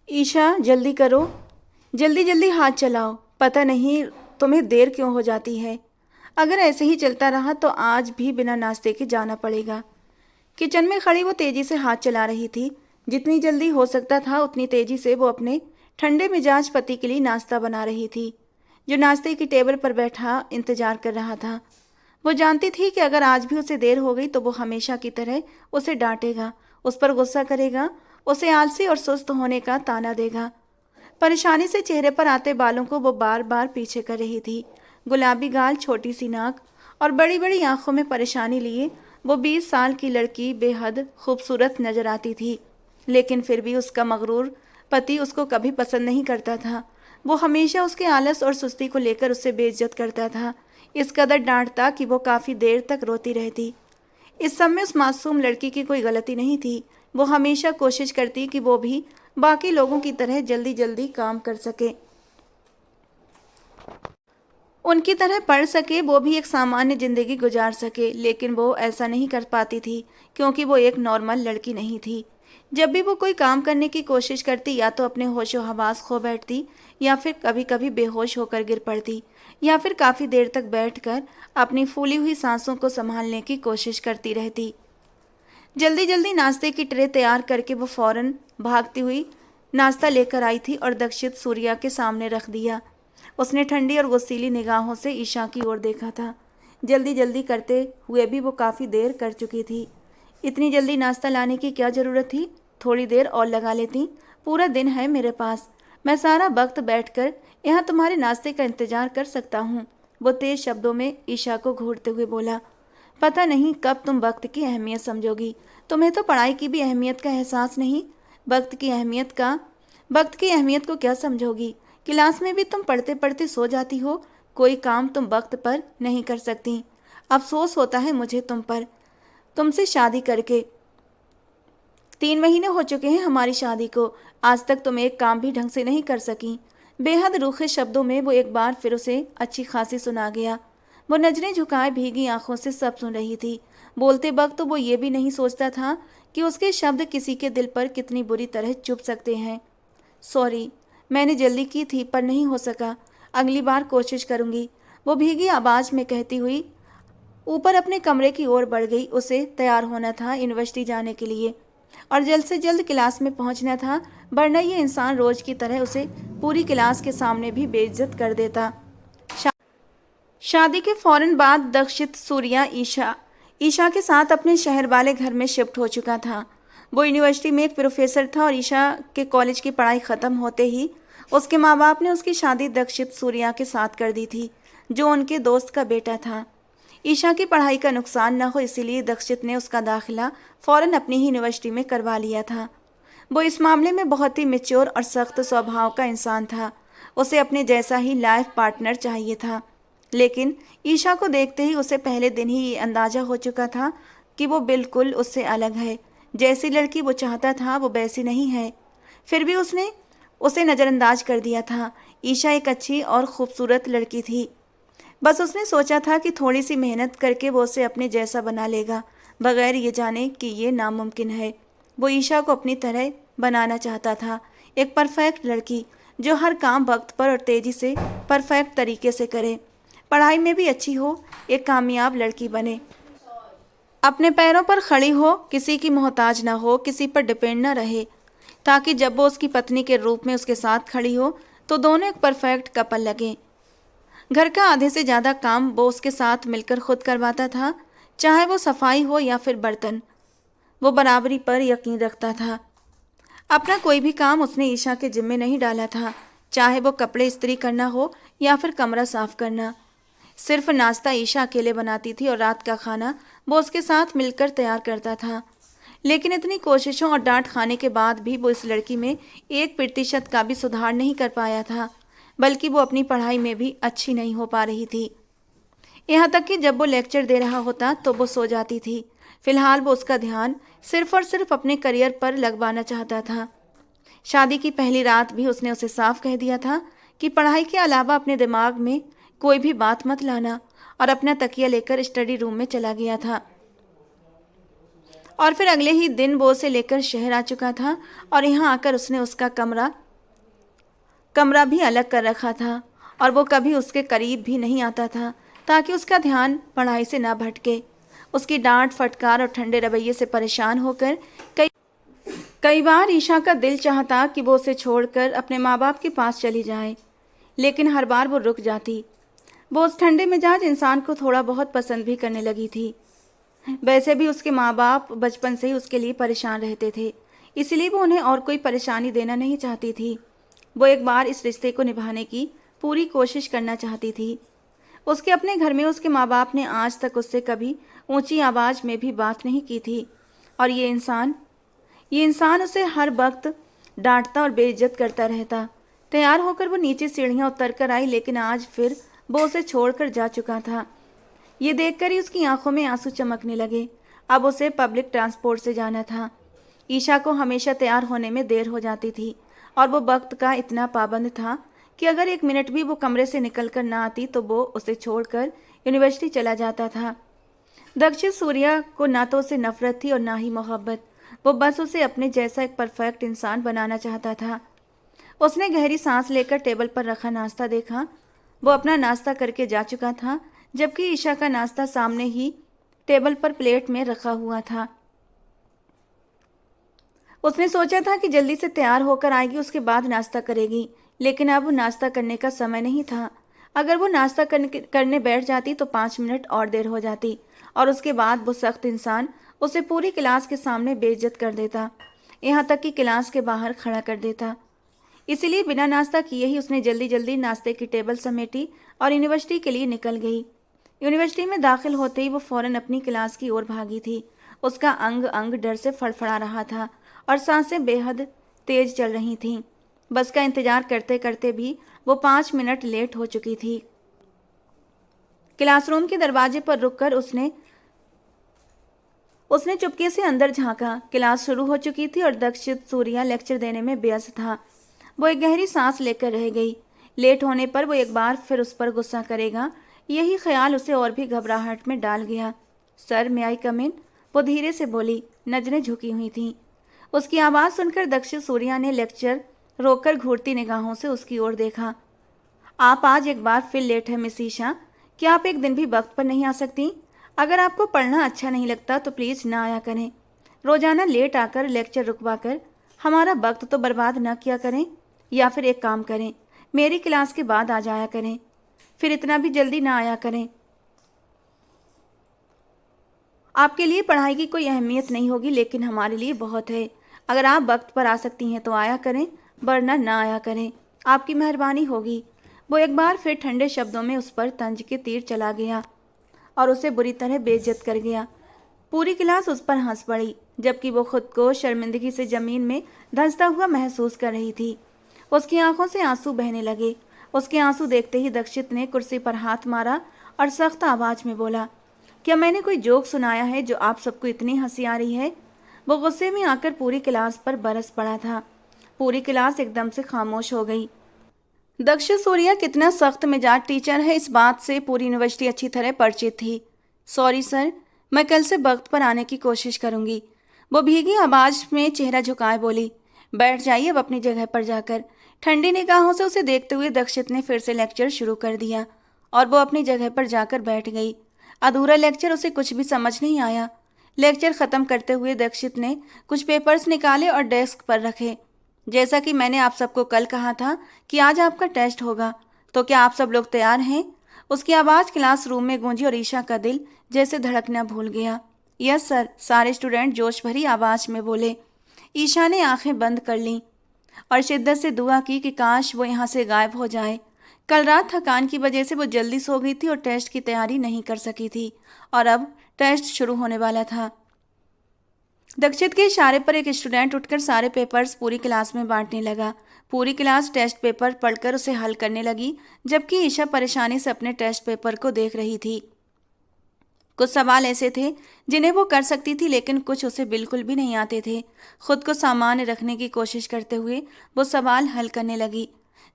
ईशा जल्दी करो, जल्दी जल्दी हाथ चलाओ, पता नहीं तुम्हें देर क्यों हो जाती है। अगर ऐसे ही चलता रहा तो आज भी बिना नाश्ते के जाना पड़ेगा। किचन में खड़ी वो तेजी से हाथ चला रही थी। जितनी जल्दी हो सकता था उतनी तेजी से वो अपने ठंडे मिजाज पति के लिए नाश्ता बना रही थी, जो नाश्ते की टेबल पर बैठा इंतजार कर रहा था। वो जानती थी कि अगर आज भी उसे देर हो गई तो वो हमेशा की तरह उसे डांटेगा, उस पर गुस्सा करेगा, उसे आलसी और सुस्त होने का ताना देगा। परेशानी से चेहरे पर आते बालों को वो बार बार पीछे कर रही थी। गुलाबी गाल, छोटी सी नाक और बड़ी बड़ी आंखों में परेशानी लिए वो 20 साल की लड़की बेहद खूबसूरत नजर आती थी। लेकिन फिर भी उसका मगरूर पति उसको कभी पसंद नहीं करता था। वो हमेशा उसके आलस और सुस्ती को लेकर उससे बेइज्जत करता था, इस कदर डांटता कि वो काफ़ी देर तक रोती रहती। इस सब में उस मासूम लड़की की कोई गलती नहीं थी। वो हमेशा कोशिश करती कि वो भी बाकी लोगों की तरह जल्दी जल्दी काम कर सके, उनकी तरह पढ़ सके, वो भी एक सामान्य जिंदगी गुजार सके। लेकिन वो ऐसा नहीं कर पाती थी क्योंकि वो एक नॉर्मल लड़की नहीं थी। जब भी वो कोई काम करने की कोशिश करती या तो अपने होशो हवास खो बैठती, या फिर कभी कभी बेहोश होकर गिर पड़ती, या फिर काफ़ी देर तक बैठकर अपनी फूली हुई सांसों को संभालने की कोशिश करती रहती। जल्दी जल्दी नाश्ते की ट्रे तैयार करके वो फौरन भागती हुई नाश्ता लेकर आई थी और दक्षित सूर्या के सामने रख दिया। उसने ठंडी और गुस्सीली निगाहों से ईशा की ओर देखा था। जल्दी जल्दी करते हुए भी वो काफ़ी देर कर चुकी थी। इतनी जल्दी नाश्ता लाने की क्या ज़रूरत थी? थोड़ी देर और लगा लेती। पूरा दिन है मेरे पास, मैं सारा वक्त बैठकर यहाँ तुम्हारे नाश्ते का इंतजार कर सकता हूँ। वो तेज शब्दों में ईशा को घूरते हुए बोला। पता नहीं कब तुम वक्त की अहमियत समझोगी। तुम्हें तो पढ़ाई की भी अहमियत का एहसास नहीं। वक्त की अहमियत को क्या समझोगी? क्लास में भी तुम पढ़ते पढ़ते सो जाती हो। कोई काम तुम वक्त पर नहीं कर सकती। अफसोस होता है मुझे तुम पर, तुमसे शादी करके। 3 महीने हो चुके हैं हमारी शादी को, आज तक तुम एक काम भी ढंग से नहीं कर सकी। बेहद रूखे शब्दों में वो एक बार फिर उसे अच्छी खासी सुना गया। वो नजरें झुकाए भीगी आंखों से सब सुन रही थी। बोलते वक्त तो वो ये भी नहीं सोचता था कि उसके शब्द किसी के दिल पर कितनी बुरी तरह चुभ सकते हैं। सॉरी, मैंने जल्दी की थी पर नहीं हो सका, अगली बार कोशिश करूंगी, वो भीगी आवाज़ में कहती हुई ऊपर अपने कमरे की ओर बढ़ गई। उसे तैयार होना था यूनिवर्सिटी जाने के लिए और जल्द से जल्द क्लास में पहुंचना था, वरना ये इंसान रोज की तरह उसे पूरी क्लास के सामने भी बेइज्जत कर देता। शादी के फौरन बाद दक्षित सूर्या ईशा के साथ अपने शहर वाले घर में शिफ्ट हो चुका था। वो यूनिवर्सिटी में एक प्रोफेसर था और ईशा के कॉलेज की पढ़ाई ख़त्म होते ही उसके माँ बाप ने उसकी शादी दक्षित सूर्या के साथ कर दी थी, जो उनके दोस्त का बेटा था। ईशा की पढ़ाई का नुकसान न हो इसीलिए दक्षित ने उसका दाखिला फ़ौरन अपनी ही यूनिवर्सिटी में करवा लिया था। वो इस मामले में बहुत ही मैच्योर और सख्त स्वभाव का इंसान था। उसे अपने जैसा ही लाइफ पार्टनर चाहिए था। लेकिन ईशा को देखते ही उसे पहले दिन ही ये अंदाज़ा हो चुका था कि वो बिल्कुल उससे अलग है। जैसी लड़की वो चाहता था वो वैसी नहीं है। फिर भी उसने उसे नज़रअंदाज कर दिया था। ईशा एक अच्छी और ख़ूबसूरत लड़की थी। बस उसने सोचा था कि थोड़ी सी मेहनत करके वो उसे अपने जैसा बना लेगा, बगैर ये जाने कि ये नामुमकिन है। वो ईशा को अपनी तरह बनाना चाहता था, एक परफेक्ट लड़की जो हर काम वक्त पर और तेज़ी से परफेक्ट तरीके से करे, पढ़ाई में भी अच्छी हो, एक कामयाब लड़की बने, अपने पैरों पर खड़ी हो, किसी की मोहताज ना हो, किसी पर डिपेंड ना रहे, ताकि जब वो उसकी पत्नी के रूप में उसके साथ खड़ी हो तो दोनों एक परफेक्ट कपल लगें। घर का आधे से ज़्यादा काम वो उसके साथ मिलकर खुद करवाता था, चाहे वो सफाई हो या फिर बर्तन। वो बराबरी पर यकीन रखता था। अपना कोई भी काम उसने ईशा के जिम्मे नहीं डाला था, चाहे वो कपड़े इस्त्री करना हो या फिर कमरा साफ करना। सिर्फ नाश्ता ईशा अकेले बनाती थी और रात का खाना वो उसके साथ मिलकर तैयार करता था। लेकिन इतनी कोशिशों और डांट खाने के बाद भी वो इस लड़की में 1% का भी सुधार नहीं कर पाया था, बल्कि वो अपनी पढ़ाई में भी अच्छी नहीं हो पा रही थी। यहाँ तक कि जब वो लेक्चर दे रहा होता तो वो सो जाती थी। फिलहाल वो उसका ध्यान सिर्फ और सिर्फ अपने करियर पर लगवाना चाहता था। शादी की पहली रात भी उसने उसे साफ कह दिया था कि पढ़ाई के अलावा अपने दिमाग में कोई भी बात मत लाना, और अपना तकिया लेकर स्टडी रूम में चला गया था। और फिर अगले ही दिन वो उसे लेकर शहर आ चुका था और यहाँ आकर उसने उसका कमरा कमरा भी अलग कर रखा था और वो कभी उसके करीब भी नहीं आता था ताकि उसका ध्यान पढ़ाई से ना भटके। उसकी डांट, फटकार और ठंडे रवैये से परेशान होकर कई कई बार ईशा का दिल चाहता कि वो उसे छोड़कर अपने माँ बाप के पास चली जाए, लेकिन हर बार वो रुक जाती। वो उस ठंडे मिजाज इंसान को थोड़ा बहुत पसंद भी करने लगी थी। वैसे भी उसके माँ बाप बचपन से ही उसके लिए परेशान रहते थे, इसलिए वो उन्हें और कोई परेशानी देना नहीं चाहती थी। वो एक बार इस रिश्ते को निभाने की पूरी कोशिश करना चाहती थी। उसके अपने घर में उसके माँ बाप ने आज तक उससे कभी ऊंची आवाज़ में भी बात नहीं की थी और ये इंसान उसे हर वक्त डांटता और बेइज्जत करता रहता। तैयार होकर वो नीचे सीढ़ियाँ उतर कर आई, लेकिन आज फिर वो उसे छोड़कर जा चुका था। ये देखकर ही उसकी आंखों में आंसू चमकने लगे। अब उसे पब्लिक ट्रांसपोर्ट से जाना था। ईशा को हमेशा तैयार होने में देर हो जाती थी और वो वक्त का इतना पाबंद था कि अगर 1 मिनट भी वो कमरे से निकल कर ना आती तो वो उसे छोड़कर यूनिवर्सिटी चला जाता था। दक्षिण सूर्या को ना तो उसे नफरत थी और ना ही मोहब्बत। वो बस उसे अपने जैसा एक परफेक्ट इंसान बनाना चाहता था। उसने गहरी सांस लेकर टेबल पर रखा नाश्ता देखा। वो अपना नाश्ता करके जा चुका था, जबकि ईशा का नाश्ता सामने ही टेबल पर प्लेट में रखा हुआ था। उसने सोचा था कि जल्दी से तैयार होकर आएगी, उसके बाद नाश्ता करेगी, लेकिन अब नाश्ता करने का समय नहीं था। अगर वो नाश्ता करने बैठ जाती तो 5 मिनट और देर हो जाती और उसके बाद वो सख्त इंसान उसे पूरी क्लास के सामने बेइज्जत कर देता, यहाँ तक कि क्लास के बाहर खड़ा कर देता। इसीलिए बिना नाश्ता किए ही उसने जल्दी जल्दी नाश्ते की टेबल समेटी और यूनिवर्सिटी के लिए निकल गई। यूनिवर्सिटी में दाखिल होते ही वो फौरन अपनी क्लास की ओर भागी थी। उसका अंग अंग डर से फड़फड़ा रहा था और सांसें बेहद तेज चल रही थीं। बस का इंतजार करते करते भी वो 5 मिनट लेट हो चुकी थी। क्लासरूम के दरवाजे पर रुककर उसने चुपके से अंदर झांका। क्लास शुरू हो चुकी थी और दक्षित सूर्या लेक्चर देने में व्यस्त था। वो एक गहरी सांस लेकर रह गई। लेट होने पर वो एक बार फिर उस पर गुस्सा करेगा, यही ख्याल उसे और भी घबराहट में डाल गया। सर, मे आई कम इन? वो धीरे से बोली, नजरें झुकी हुई थीं। उसकी आवाज़ सुनकर दक्षिण सूर्या ने लेक्चर रोककर घूरती निगाहों से उसकी ओर देखा। आप आज एक बार फिर लेट है मिस ईशा। क्या आप एक दिन भी वक्त पर नहीं आ सकती? अगर आपको पढ़ना अच्छा नहीं लगता तो प्लीज़ ना आया करें। रोज़ाना लेट आकर लेक्चर रुकवा कर हमारा वक्त तो बर्बाद ना किया करें। या फिर एक काम करें, मेरी क्लास के बाद आ जाया करें, फिर इतना भी जल्दी ना आया करें। आपके लिए पढ़ाई की कोई अहमियत नहीं होगी, लेकिन हमारे लिए बहुत है। अगर आप वक्त पर आ सकती हैं तो आया करें, वरना ना आया करें, आपकी मेहरबानी होगी। वो एक बार फिर ठंडे शब्दों में उस पर तंज के तीर चला गया और उसे बुरी तरह बेइज्जत कर गया। पूरी क्लास उस पर हंस पड़ी, जबकि वो खुद को शर्मिंदगी से ज़मीन में धंसता हुआ महसूस कर रही थी। उसकी आंखों से आंसू बहने लगे। उसके आंसू देखते ही दक्षित ने कुर्सी पर हाथ मारा और सख्त आवाज़ में बोला, क्या मैंने कोई जोक सुनाया है जो आप सबको इतनी हंसी आ रही है? वो गुस्से में आकर पूरी क्लास पर बरस पड़ा था। पूरी क्लास एकदम से खामोश हो गई। दक्षिण सूर्या कितना सख्त मिजाज टीचर है, इस बात से पूरी यूनिवर्सिटी अच्छी तरह परिचित थी। सॉरी सर, मैं कल से वक्त पर आने की कोशिश करूंगी। वो भीगी आवाज़ में चेहरा झुकाए बोली। बैठ जाइए अब अपनी जगह पर जाकर। ठंडी निगाहों से उसे देखते हुए दक्षित ने फिर से लेक्चर शुरू कर दिया और वो अपनी जगह पर जाकर बैठ गई। अधूरा लेक्चर उसे कुछ भी समझ नहीं आया। लेक्चर ख़त्म करते हुए दक्षित ने कुछ पेपर्स निकाले और डेस्क पर रखे। जैसा कि मैंने आप सबको कल कहा था कि आज आपका टेस्ट होगा, तो क्या आप सब लोग तैयार हैं? उसकी आवाज़ क्लासरूम में गूंजी और ईशा का दिल जैसे धड़कना भूल गया। यस सर, सारे स्टूडेंट जोश भरी आवाज़ में बोले। ईशा ने आंखें बंद कर लीं और शिद्दत से दुआ की कि काश वो यहाँ से गायब हो जाए। कल रात थकान की वजह से वो जल्दी सो गई थी और टेस्ट की तैयारी नहीं कर सकी थी और अब टेस्ट शुरू होने वाला था। दक्षित के इशारे पर एक स्टूडेंट उठकर सारे पेपर्स पूरी क्लास में बांटने लगा। पूरी क्लास टेस्ट पेपर पढ़कर उसे हल करने लगी, जबकि ईशा परेशानी से अपने टेस्ट पेपर को देख रही थी। कुछ सवाल ऐसे थे जिन्हें वो कर सकती थी, लेकिन कुछ उसे बिल्कुल भी नहीं आते थे। खुद को सामान्य रखने की कोशिश करते हुए वो सवाल हल करने लगी,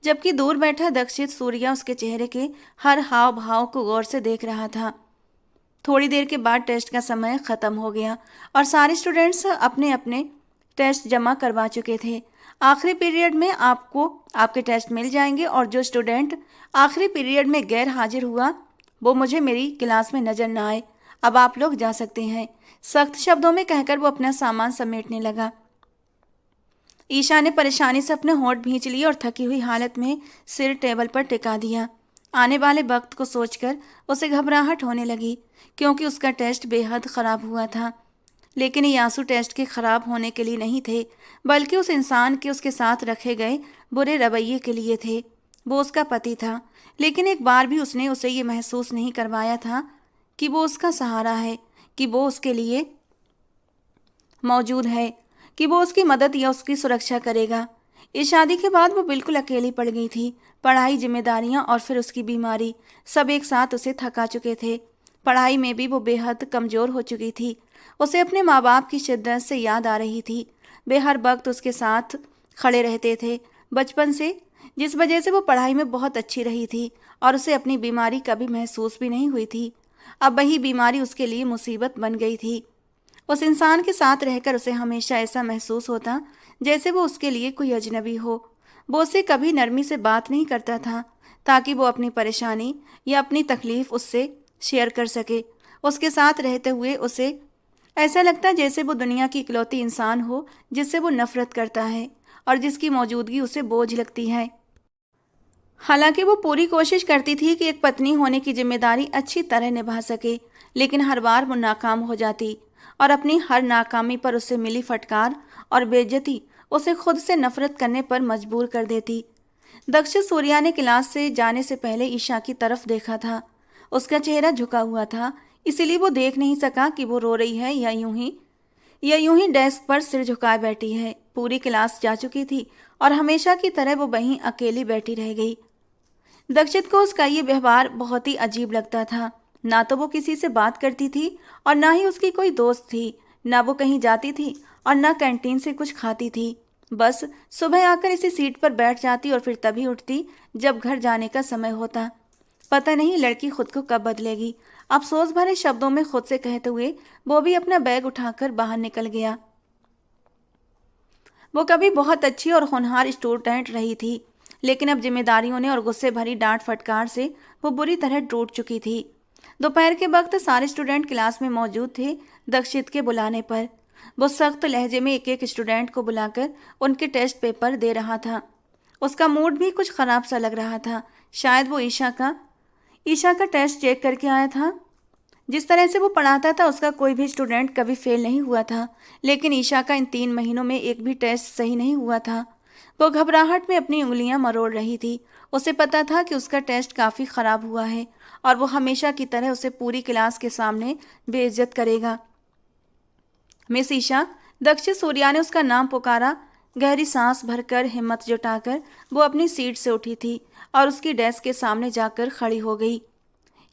जबकि दूर बैठा दक्षित सूर्या उसके चेहरे के हर हाव भाव को गौर से देख रहा था। थोड़ी देर के बाद टेस्ट का समय ख़त्म हो गया और सारे स्टूडेंट्स अपने अपने टेस्ट जमा करवा चुके थे। आखिरी पीरियड में आपको आपके टेस्ट मिल जाएंगे और जो स्टूडेंट आखिरी पीरियड में गैर हाजिर हुआ वो मुझे मेरी क्लास में नज़र ना आए। अब आप लोग जा सकते हैं, सख्त शब्दों में कहकर वो अपना सामान समेटने लगा। ईशा ने परेशानी से अपने होंठ भींच लिए और थकी हुई हालत में सिर टेबल पर टिका दिया। आने वाले वक्त को सोचकर उसे घबराहट होने लगी, क्योंकि उसका टेस्ट बेहद ख़राब हुआ था। लेकिन ये आंसू टेस्ट के ख़राब होने के लिए नहीं थे, बल्कि उस इंसान के उसके साथ रखे गए बुरे रवैये के लिए थे। वो उसका पति था, लेकिन एक बार भी उसने उसे ये महसूस नहीं करवाया था कि वो उसका सहारा है, कि वो उसके लिए मौजूद है, कि वो उसकी मदद या उसकी सुरक्षा करेगा। इस शादी के बाद वो बिल्कुल अकेली पड़ गई थी। पढ़ाई, जिम्मेदारियां और फिर उसकी बीमारी, सब एक साथ उसे थका चुके थे। पढ़ाई में भी वो बेहद कमज़ोर हो चुकी थी। उसे अपने माँ बाप की शिद्दत से याद आ रही थी। वे हर वक्त उसके साथ खड़े रहते थे बचपन से, जिस वजह से वो पढ़ाई में बहुत अच्छी रही थी और उसे अपनी बीमारी कभी महसूस भी नहीं हुई थी। अब वही बीमारी उसके लिए मुसीबत बन गई थी। उस इंसान के साथ रहकर उसे हमेशा ऐसा महसूस होता जैसे वो उसके लिए कोई अजनबी हो। वो उससे कभी नरमी से बात नहीं करता था ताकि वो अपनी परेशानी या अपनी तकलीफ़ उससे शेयर कर सके। उसके साथ रहते हुए उसे ऐसा लगता जैसे वो दुनिया की इकलौती इंसान हो जिससे वो नफ़रत करता है और जिसकी मौजूदगी उसे बोझ लगती है। हालांकि वो पूरी कोशिश करती थी कि एक पत्नी होने की जिम्मेदारी अच्छी तरह निभा सके, लेकिन हर बार वो नाकाम हो जाती और अपनी हर नाकामी पर उसे मिली फटकार और बेइज्जती उसे खुद से नफरत करने पर मजबूर कर देती। दक्षिण सूर्या ने क्लास से जाने से पहले ईशा की तरफ देखा था। उसका चेहरा झुका हुआ था, इसीलिए वो देख नहीं सका कि वो रो रही है या यूं ही डेस्क पर सिर झुकाए बैठी है। पूरी क्लास जा चुकी थी और हमेशा की तरह वो वहीं अकेली बैठी रह गई। दक्षित को उसका ये व्यवहार बहुत ही अजीब लगता था। ना तो वो किसी से बात करती थी और ना ही उसकी कोई दोस्त थी। ना वो कहीं जाती थी और ना कैंटीन से कुछ खाती थी। बस सुबह आकर इसी सीट पर बैठ जाती और फिर तभी उठती जब घर जाने का समय होता। पता नहीं लड़की खुद को कब बदलेगी। अफसोस भरे शब्दों में खुद से कहते हुए वो भी अपना बैग उठाकर बाहर निकल गया। वो कभी बहुत अच्छी और होनहार स्टूडेंट रही थी, लेकिन अब जिम्मेदारियों ने और गुस्से भरी डांट फटकार से वो बुरी तरह टूट चुकी थी। दोपहर के वक्त सारे स्टूडेंट क्लास में मौजूद थे। दक्षित के बुलाने पर वो सख्त लहजे में एक एक स्टूडेंट को बुलाकर उनके टेस्ट पेपर दे रहा था। उसका मूड भी कुछ ख़राब सा लग रहा था। शायद वो ईशा का टेस्ट चेक करके आया था। जिस तरह से वो पढ़ाता था उसका कोई भी स्टूडेंट कभी फेल नहीं हुआ था, लेकिन ईशा का इन 3 महीनों में एक भी टेस्ट सही नहीं हुआ था। वो घबराहट में अपनी उंगलियां मरोड़ रही थी। उसे पता था कि उसका टेस्ट काफ़ी ख़राब हुआ है और वो हमेशा की तरह उसे पूरी क्लास के सामने बेइज्जत करेगा। मिस ईशा, दक्षिण सूर्या ने उसका नाम पुकारा। गहरी सांस भरकर हिम्मत जुटाकर वो अपनी सीट से उठी थी और उसकी डेस्क के सामने जाकर खड़ी हो गई।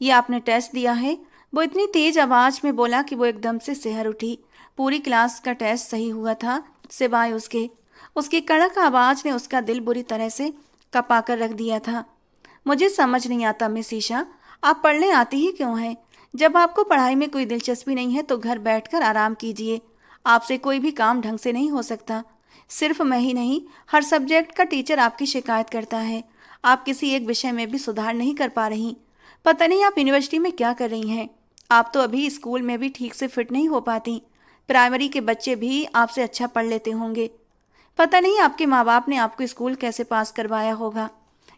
ये आपने टेस्ट दिया है? वो इतनी तेज आवाज़ में बोला कि वो एकदम से सिहर उठी। पूरी क्लास का टेस्ट सही हुआ था सिवाय उसके। उसकी कड़क आवाज़ ने उसका दिल बुरी तरह से कपा कर रख दिया था। मुझे समझ नहीं आता मिस ईशा, आप पढ़ने आती ही क्यों हैं? जब आपको पढ़ाई में कोई दिलचस्पी नहीं है तो घर बैठकर आराम कीजिए। आपसे कोई भी काम ढंग से नहीं हो सकता। सिर्फ मैं ही नहीं, हर सब्जेक्ट का टीचर आपकी शिकायत करता है। आप किसी एक विषय में भी सुधार नहीं कर पा रही। पता नहीं आप यूनिवर्सिटी में क्या कर रही हैं। आप तो अभी स्कूल में भी ठीक से फिट नहीं हो पाती। प्राइमरी के बच्चे भी आपसे अच्छा पढ़ लेते होंगे। पता नहीं आपके माँ बाप ने आपको स्कूल कैसे पास करवाया होगा,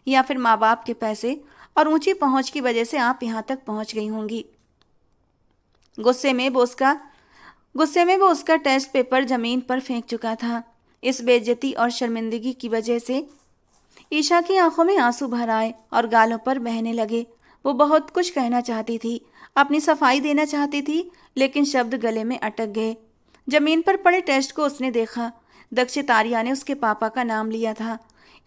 या फिर माँ बाप के पैसे और ऊंची पहुंच की वजह से आप यहाँ तक पहुंच गई होंगी। गुस्से में वो उसका टेस्ट पेपर जमीन पर फेंक चुका था। इस बेइज्जती और शर्मिंदगी की वजह से ईशा की आंखों में आंसू भर आए और गालों पर बहने लगे। वो बहुत कुछ कहना चाहती थी, अपनी सफाई देना चाहती थी, लेकिन शब्द गले में अटक गए। जमीन पर पड़े टेस्ट को उसने देखा। दक्षित आर्या ने उसके पापा का नाम लिया था।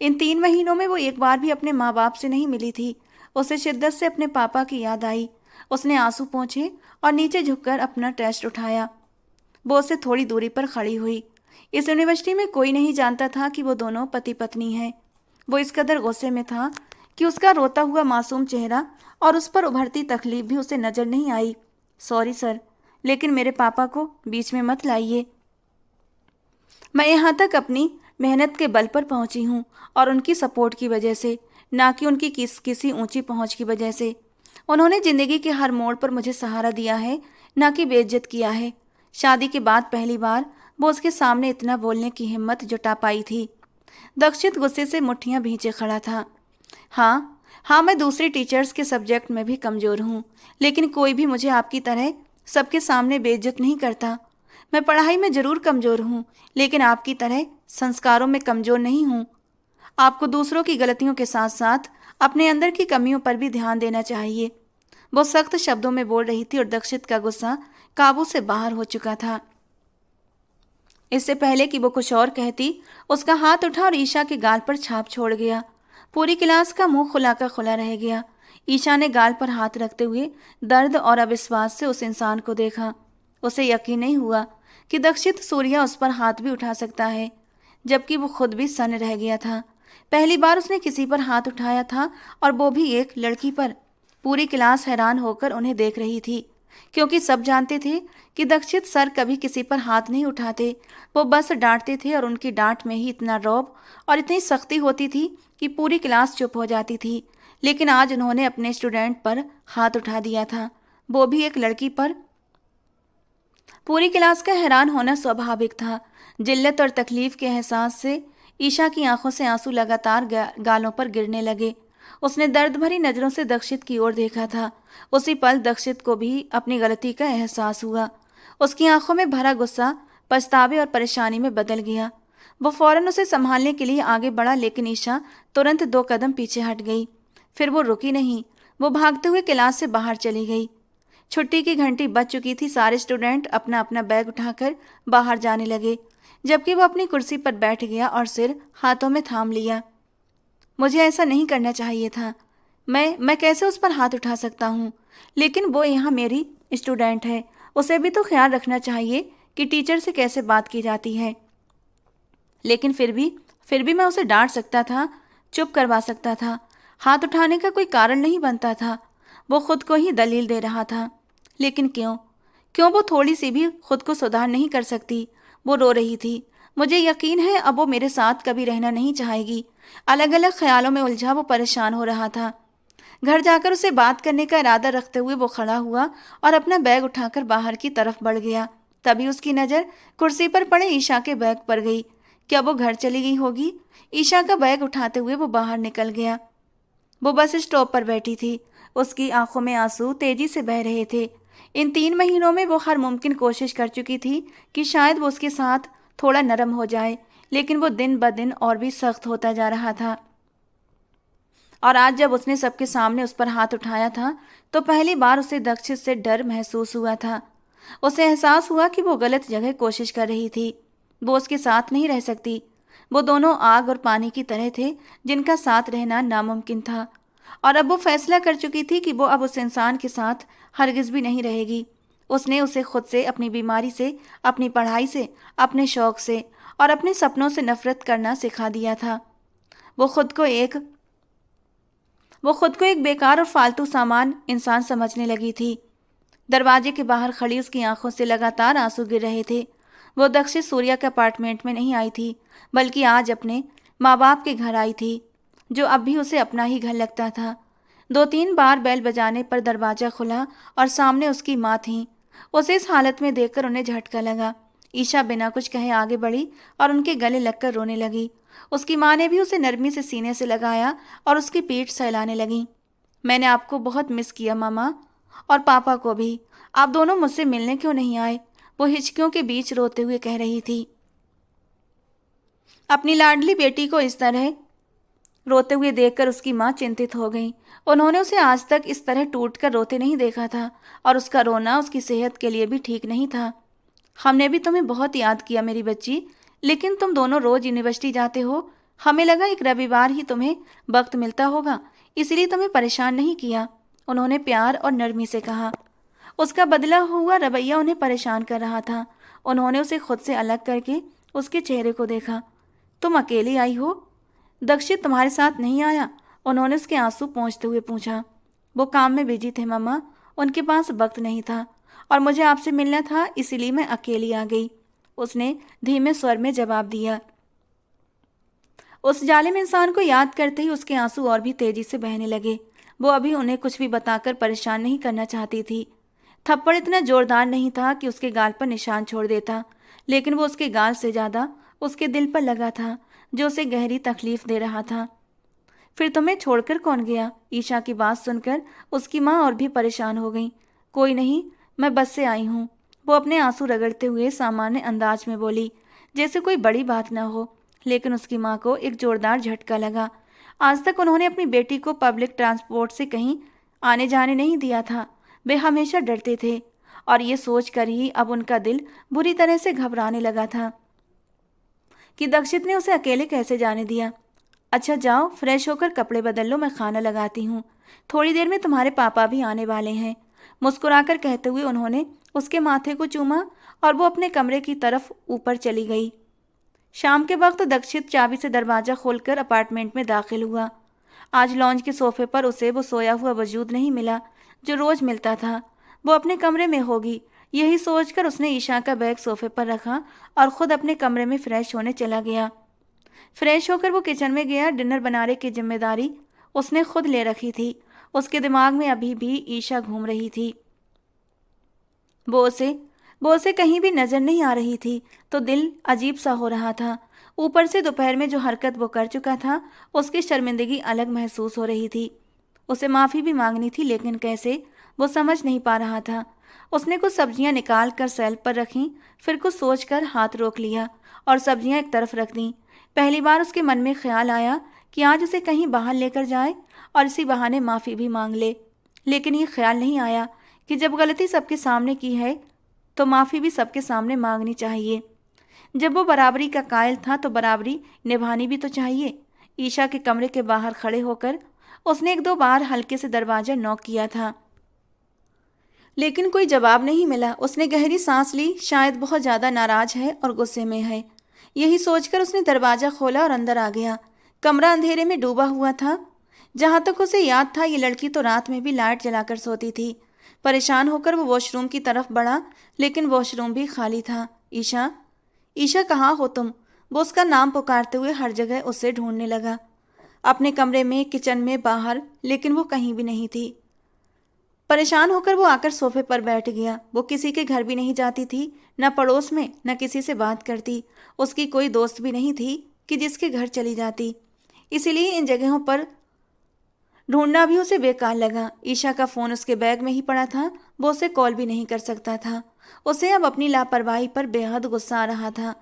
इन 3 महीनों में वो एक बार भी अपने माँ बाप से नहीं मिली थी। उसे शिद्दत से अपने पापा की याद आई। उसने आंसू पोंछे और नीचे झुककर अपना टेस्ट उठाया। वो उससे थोड़ी दूरी पर खड़ी हुई। इस यूनिवर्सिटी में कोई नहीं जानता था कि वो दोनों पति पत्नी हैं। वो इस कदर गुस्से में था कि उसका रोता हुआ मासूम चेहरा और उस पर उभरती तकलीफ भी उसे नजर नहीं आई। सॉरी सर, लेकिन मेरे पापा को बीच में मत लाइए। मैं यहाँ तक अपनी मेहनत के बल पर पहुँची हूँ और उनकी सपोर्ट की वजह से, ना कि उनकी किसी ऊंची पहुँच की वजह से। उन्होंने ज़िंदगी के हर मोड़ पर मुझे सहारा दिया है, ना कि बेइज्जत किया है। शादी के बाद पहली बार वो उसके सामने इतना बोलने की हिम्मत जुटा पाई थी। दक्षित गुस्से से मुट्ठियां भींचे खड़ा था। हाँ हाँ, मैं दूसरे टीचर्स के सब्जेक्ट में भी कमज़ोर हूँ, लेकिन कोई भी मुझे आपकी तरह सबके सामने बेइज्जत नहीं करता। मैं पढ़ाई में ज़रूर कमज़ोर हूँ, लेकिन आपकी तरह संस्कारों में कमज़ोर नहीं हूँ। आपको दूसरों की गलतियों के साथ साथ अपने अंदर की कमियों पर भी ध्यान देना चाहिए। वो सख्त शब्दों में बोल रही थी और दक्षित का गुस्सा काबू से बाहर हो चुका था। इससे पहले कि वो कुछ और कहती, उसका हाथ उठा और ईशा के गाल पर छाप छोड़ गया। पूरी क्लास का मुंह खुला का खुला रह गया। ईशा ने गाल पर हाथ रखते हुए दर्द और अविश्वास से उस इंसान को देखा। उसे यकीन नहीं हुआ कि दक्षित सूर्या उस पर हाथ भी उठा सकता है, जबकि वो खुद भी सन्न रह गया था। पहली बार उसने किसी पर हाथ उठाया था, और वो भी एक लड़की पर। पूरी क्लास हैरान होकर उन्हें देख रही थी, क्योंकि सब जानते थे कि दक्षित सर कभी किसी पर हाथ नहीं उठाते। वो बस डांटते थे और उनकी डांट में ही इतना रौब और इतनी सख्ती होती थी कि पूरी क्लास चुप हो जाती थी। लेकिन आज उन्होंने अपने स्टूडेंट पर हाथ उठा दिया था, वो भी एक लड़की पर। पूरी क्लास का हैरान होना स्वाभाविक था। जिल्लत और तकलीफ के एहसास से ईशा की आंखों से आंसू लगातार गालों पर गिरने लगे। उसने दर्द भरी नजरों से दक्षित की ओर देखा था। उसी पल दक्षित को भी अपनी गलती का एहसास हुआ। उसकी आंखों में भरा गुस्सा पछतावे और परेशानी में बदल गया। वो फौरन उसे संभालने के लिए आगे बढ़ा, लेकिन ईशा तुरंत 2 कदम पीछे हट गई। फिर वो रुकी नहीं, वो भागते हुए क्लास से बाहर चली गई। छुट्टी की घंटी बज चुकी थी। सारे स्टूडेंट अपना अपना बैग उठाकर बाहर जाने लगे, जबकि वो अपनी कुर्सी पर बैठ गया और सिर हाथों में थाम लिया। मुझे ऐसा नहीं करना चाहिए था। मैं कैसे उस पर हाथ उठा सकता हूँ? लेकिन वो यहाँ मेरी स्टूडेंट है, उसे भी तो ख्याल रखना चाहिए कि टीचर से कैसे बात की जाती है। लेकिन फिर भी मैं उसे डांट सकता था, चुप करवा सकता था। हाथ उठाने का कोई कारण नहीं बनता था। वो खुद को ही दलील दे रहा था। लेकिन क्यों क्यों वो थोड़ी सी भी खुद को सुधार नहीं कर सकती? वो रो रही थी। मुझे यकीन है अब वो मेरे साथ कभी रहना नहीं चाहेगी। अलग अलग ख्यालों में उलझा वो परेशान हो रहा था। घर जाकर उसे बात करने का इरादा रखते हुए वो खड़ा हुआ और अपना बैग उठाकर बाहर की तरफ बढ़ गया। तभी उसकी नज़र कुर्सी पर पड़े ईशा के बैग पर गई। क्या वो घर चली गई होगी? ईशा का बैग उठाते हुए वो बाहर निकल गया। वो बस स्टॉप पर बैठी थी। उसकी आंखों में आंसू तेजी से बह रहे थे। इन 3 महीनों में वो हर मुमकिन कोशिश कर चुकी थी कि शायद वो उसके साथ थोड़ा नरम हो जाए, लेकिन वो दिन ब दिन और भी सख्त होता जा रहा था। और आज जब उसने सबके सामने उस पर हाथ उठाया था, तो पहली बार उसे दक्षित से डर महसूस हुआ था। उसे एहसास हुआ कि वो गलत जगह कोशिश कर रही थी। वो उसके साथ नहीं रह सकती। वो दोनों आग और पानी की तरह थे, जिनका साथ रहना नामुमकिन था। और अब वो फैसला कर चुकी थी कि वो अब उस इंसान के साथ हरगिज भी नहीं रहेगी। उसने उसे खुद से, अपनी बीमारी से, अपनी पढ़ाई से, अपने शौक से और अपने सपनों से नफरत करना सिखा दिया था। वो खुद को एक बेकार और फालतू सामान इंसान समझने लगी थी। दरवाजे के बाहर खड़ी उसकी आंखों से लगातार आंसू गिर रहे थे। वो दक्षित सूर्या के अपार्टमेंट में नहीं आई थी, बल्कि आज अपने माँ बाप के घर आई थी, जो अब भी उसे अपना ही घर लगता था। 2-3 बार बेल बजाने पर दरवाज़ा खुला और सामने उसकी माँ थीं। उसे इस हालत में देखकर उन्हें झटका लगा। ईशा बिना कुछ कहे आगे बढ़ी और उनके गले लगकर रोने लगी। उसकी माँ ने भी उसे नरमी से सीने से लगाया और उसकी पीठ सहलाने लगी। मैंने आपको बहुत मिस किया मामा, और पापा को भी। आप दोनों मुझसे मिलने क्यों नहीं आए? वो हिचकियों के बीच रोते हुए कह रही थी। अपनी लाडली बेटी को इस तरह रोते हुए देखकर उसकी माँ चिंतित हो गई। उन्होंने उसे आज तक इस तरह टूटकर रोते नहीं देखा था, और उसका रोना उसकी सेहत के लिए भी ठीक नहीं था। हमने भी तुम्हें बहुत याद किया मेरी बच्ची, लेकिन तुम दोनों रोज यूनिवर्सिटी जाते हो। हमें लगा एक रविवार ही तुम्हें वक्त मिलता होगा, इसलिए तुम्हें परेशान नहीं किया, उन्होंने प्यार और नरमी से कहा। उसका बदला हुआ रवैया उन्हें परेशान कर रहा था। उन्होंने उसे खुद से अलग करके उसके चेहरे को देखा। तुम अकेली आई हो? दक्षित तुम्हारे साथ नहीं आया? उन्होंने उसके आंसू पोंछते हुए पूछा। वो काम में बिजी थे मम्मा, उनके पास वक्त नहीं था। और मुझे आपसे मिलना था, इसीलिए मैं अकेली आ गई, उसने धीमे स्वर में जवाब दिया। उस जालिम इंसान को याद करते ही उसके आंसू और भी तेजी से बहने लगे। वो अभी उन्हें कुछ भी बताकर परेशान नहीं करना चाहती थी। थप्पड़ इतना जोरदार नहीं था कि उसके गाल पर निशान छोड़ देता, लेकिन वो उसके गाल से ज्यादा उसके दिल पर लगा था, जो उसे गहरी तकलीफ दे रहा था। फिर तुम्हें छोड़कर कौन गया? ईशा की बात सुनकर उसकी माँ और भी परेशान हो गई। कोई नहीं, मैं बस से आई हूँ, वो अपने आंसू रगड़ते हुए सामान्य अंदाज में बोली, जैसे कोई बड़ी बात न हो। लेकिन उसकी माँ को एक जोरदार झटका लगा। आज तक उन्होंने अपनी बेटी को पब्लिक ट्रांसपोर्ट से कहीं आने जाने नहीं दिया था। वे हमेशा डरते थे, और ये सोच कर ही अब उनका दिल बुरी तरह से घबराने लगा था कि दक्षित ने उसे अकेले कैसे जाने दिया। अच्छा जाओ, फ्रेश होकर कपड़े बदल लो, मैं खाना लगाती हूँ। थोड़ी देर में तुम्हारे पापा भी आने वाले हैं। मुस्कुराकर कहते हुए उन्होंने उसके माथे को चूमा और वो अपने कमरे की तरफ ऊपर चली गई। शाम के वक्त दक्षित चाबी से दरवाजा खोलकर अपार्टमेंट में दाखिल हुआ। आज लॉन्ज के सोफे पर उसे वो सोया हुआ वजूद नहीं मिला जो रोज मिलता था। वो अपने कमरे में होगी, यही सोचकर उसने ईशा का बैग सोफे पर रखा और खुद अपने कमरे में फ्रेश होने चला गया। फ्रेश होकर वो किचन में गया। डिनर बनाने की जिम्मेदारी उसने खुद ले रखी थी। उसके दिमाग में अभी भी ईशा घूम रही थी। वो उसे कहीं भी नजर नहीं आ रही थी, तो दिल अजीब सा हो रहा था। ऊपर से दोपहर में जो हरकत वो कर चुका था, उसकी शर्मिंदगी अलग महसूस हो रही थी। उसे माफ़ी भी मांगनी थी, लेकिन कैसे, वो समझ नहीं पा रहा था। उसने कुछ सब्जियां निकाल कर सेल्फ पर रखीं, फिर कुछ सोचकर हाथ रोक लिया और सब्जियां एक तरफ रख दी। पहली बार उसके मन में ख्याल आया कि आज उसे कहीं बाहर लेकर जाए और इसी बहाने माफ़ी भी मांग ले। लेकिन ये ख्याल नहीं आया कि जब गलती सबके सामने की है तो माफ़ी भी सबके सामने मांगनी चाहिए। जब वो बराबरी का कायल था तो बराबरी निभानी भी तो चाहिए। ईशा के कमरे के बाहर खड़े होकर उसने एक दो बार हल्के से दरवाजा नॉक किया था, लेकिन कोई जवाब नहीं मिला। उसने गहरी सांस ली, शायद बहुत ज़्यादा नाराज है और गुस्से में है। यही सोचकर उसने दरवाज़ा खोला और अंदर आ गया। कमरा अंधेरे में डूबा हुआ था। जहाँ तक उसे याद था, ये लड़की तो रात में भी लाइट जलाकर सोती थी। परेशान होकर वो वॉशरूम की तरफ बढ़ा, लेकिन वॉशरूम भी खाली था। ईशा, ईशा कहाँ हो तुम? वो उसका नाम पुकारते हुए हर जगह उसे ढूंढने लगा, अपने कमरे में, किचन में, बाहर, लेकिन वो कहीं भी नहीं थी। परेशान होकर वो आकर सोफे पर बैठ गया। वो किसी के घर भी नहीं जाती थी, न पड़ोस में, न किसी से बात करती। उसकी कोई दोस्त भी नहीं थी कि जिसके घर चली जाती। इसीलिए इन जगहों पर ढूंढना भी उसे बेकार लगा। ईशा का फ़ोन उसके बैग में ही पड़ा था। वो उसे कॉल भी नहीं कर सकता था। उसे अब अपनी लापरवाही पर बेहद गुस्सा आ रहा था।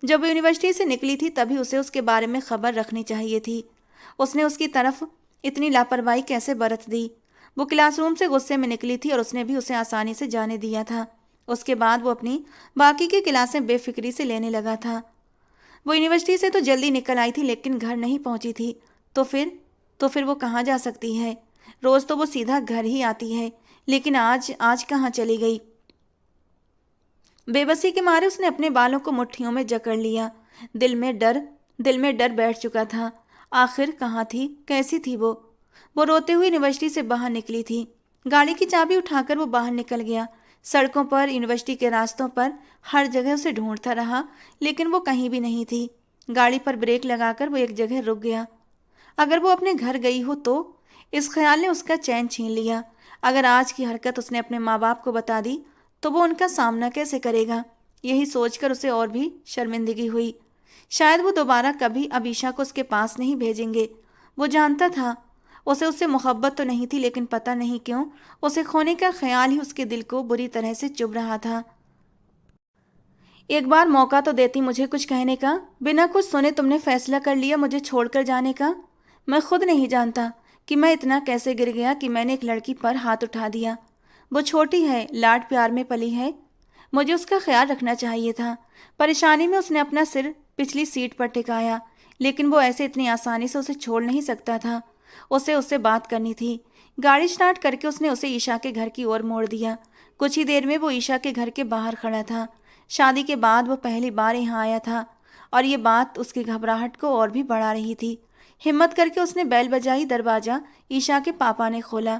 जब वो यूनिवर्सिटी से निकली थी तभी उसे उसके बारे में खबर रखनी चाहिए थी। उसने उसकी तरफ इतनी लापरवाही कैसे बरत दी? वो क्लासरूम से गुस्से में निकली थी और उसने भी उसे आसानी से जाने दिया था। उसके बाद वो अपनी बाकी की क्लासें बेफिक्री से लेने लगा था। वो यूनिवर्सिटी से तो जल्दी निकल आई थी, लेकिन घर नहीं पहुंची थी। तो फिर वो कहाँ जा सकती है? रोज़ तो वो सीधा घर ही आती है, लेकिन आज कहाँ चली गई? बेबसी के मारे उसने अपने बालों को मुट्ठियों में जकड़ लिया। दिल में डर बैठ चुका था। आखिर कहाँ थी, कैसी थी वो? वो रोते हुए यूनिवर्सिटी से बाहर निकली थी। गाड़ी की चाबी उठाकर वो बाहर निकल गया। सड़कों पर, यूनिवर्सिटी के रास्तों पर, हर जगह उसे ढूंढता रहा, लेकिन वो कहीं भी नहीं थी। गाड़ी पर ब्रेक लगाकर वो एक जगह रुक गया। अगर वो अपने घर गई हो तो? इस ख्याल ने उसका चैन छीन लिया। अगर आज की हरकत उसने अपने माँ बाप को बता दी तो वो उनका सामना कैसे करेगा? यही सोचकर उसे और भी शर्मिंदगी हुई। शायद वो दोबारा कभी अब ईशा को उसके पास नहीं भेजेंगे। वो जानता था उसे उससे मोहब्बत तो नहीं थी, लेकिन पता नहीं क्यों उसे खोने का ख्याल ही उसके दिल को बुरी तरह से चुभ रहा था। एक बार मौका तो देती मुझे कुछ कहने का। बिना कुछ सुने तुमने फैसला कर लिया मुझे छोड़कर जाने का। मैं खुद नहीं जानता कि मैं इतना कैसे गिर गया कि मैंने एक लड़की पर हाथ उठा दिया। वो छोटी है, लाड प्यार में पली है। मुझे उसका ख्याल रखना चाहिए था। परेशानी में उसने अपना सिर पिछली सीट पर टिकाया, लेकिन वो ऐसे इतनी आसानी से उसे छोड़ नहीं सकता था। उसे उससे बात करनी थी। गाड़ी स्टार्ट करके उसने उसे ईशा के घर की ओर मोड़ दिया। कुछ ही देर में वो ईशा के घर के बाहर खड़ा था। शादी के बाद वो पहली बार यहाँ आया था और ये बात उसकी घबराहट को और भी बढ़ा रही थी। हिम्मत करके उसने बेल बजाई। दरवाज़ा ईशा के पापा ने खोला।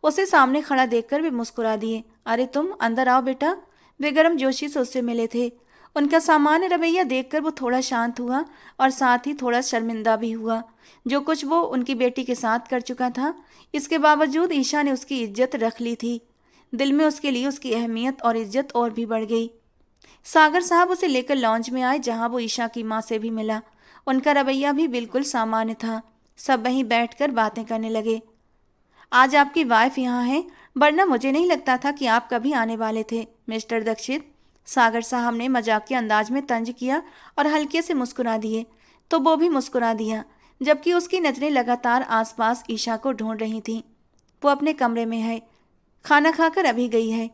उसे सामने खड़ा देखकर वे मुस्कुरा दिए। अरे तुम अंदर आओ बेटा। वे गर्मजोशी से उससे मिले थे। उनका सामान्य रवैया देखकर वो थोड़ा शांत हुआ और साथ ही थोड़ा शर्मिंदा भी हुआ। जो कुछ वो उनकी बेटी के साथ कर चुका था, इसके बावजूद ईशा ने उसकी इज्जत रख ली थी। दिल में उसके लिए उसकी अहमियत और इज्जत और भी बढ़ गई। सागर साहब उसे लेकर लॉन्ज में आए, जहां वो ईशा की माँ से भी मिला। उनका रवैया भी बिल्कुल सामान्य था। सब वहीं बैठकर बातें करने लगे। आज आपकी वाइफ यहाँ है, वरना मुझे नहीं लगता था कि आप कभी आने वाले थे मिस्टर दीक्षित। सागर साहब ने मजाकिया अंदाज में तंज किया और हल्के से मुस्कुरा दिए, तो वो भी मुस्कुरा दिया, जबकि उसकी नजरें लगातार आसपास ईशा को ढूंढ रही थीं। वो अपने कमरे में है, खाना खाकर अभी गई है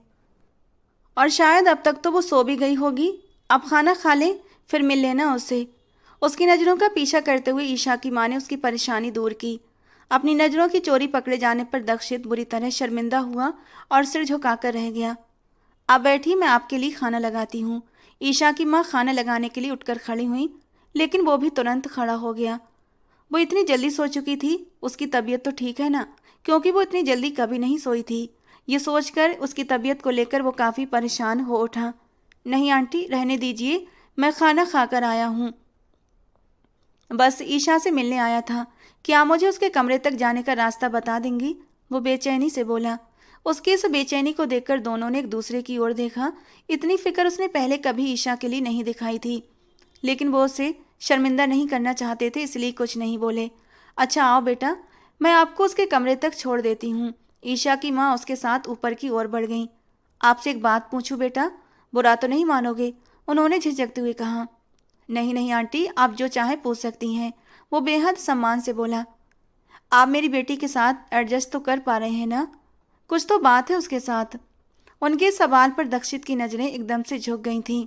और शायद अब तक तो वो सो भी गई होगी। अब खाना खा ले, फिर मिल लेना उससे। उसकी नज़रों का पीछा करते हुए ईशा की माँ ने उसकी परेशानी दूर की। अपनी नज़रों की चोरी पकड़े जाने पर दीक्षित बुरी तरह शर्मिंदा हुआ और सिर झुकाकर रह गया। आप बैठिए, मैं आपके लिए खाना लगाती हूँ। ईशा की माँ खाना लगाने के लिए उठकर खड़ी हुई, लेकिन वो भी तुरंत खड़ा हो गया। वो इतनी जल्दी सो चुकी थी, उसकी तबीयत तो ठीक है ना, क्योंकि वो इतनी जल्दी कभी नहीं सोई थी। ये सोचकर उसकी तबीयत को लेकर वो काफ़ी परेशान हो उठा। नहीं आंटी, रहने दीजिए, मैं खाना खाकर आया हूँ। बस ईशा से मिलने आया था। क्या मुझे उसके कमरे तक जाने का रास्ता बता देंगी? वो बेचैनी से बोला। उसकी इस बेचैनी को देखकर दोनों ने एक दूसरे की ओर देखा। इतनी फिक्र उसने पहले कभी ईशा के लिए नहीं दिखाई थी, लेकिन वो उसे शर्मिंदा नहीं करना चाहते थे, इसलिए कुछ नहीं बोले। अच्छा आओ बेटा, मैं आपको उसके कमरे तक छोड़ देती हूँ। ईशा की माँ उसके साथ ऊपर की ओर बढ़ गई। आपसे एक बात पूछूं बेटा, बुरा तो नहीं मानोगे? उन्होंने झिझकते हुए कहा। नहीं नहीं आंटी, आप जो चाहे पूछ सकती हैं, वो बेहद सम्मान से बोला। आप मेरी बेटी के साथ एडजस्ट तो कर पा रहे हैं ना? कुछ तो बात है उसके साथ। उनके सवाल पर दीक्षित की नज़रें एकदम से झुक गई थीं,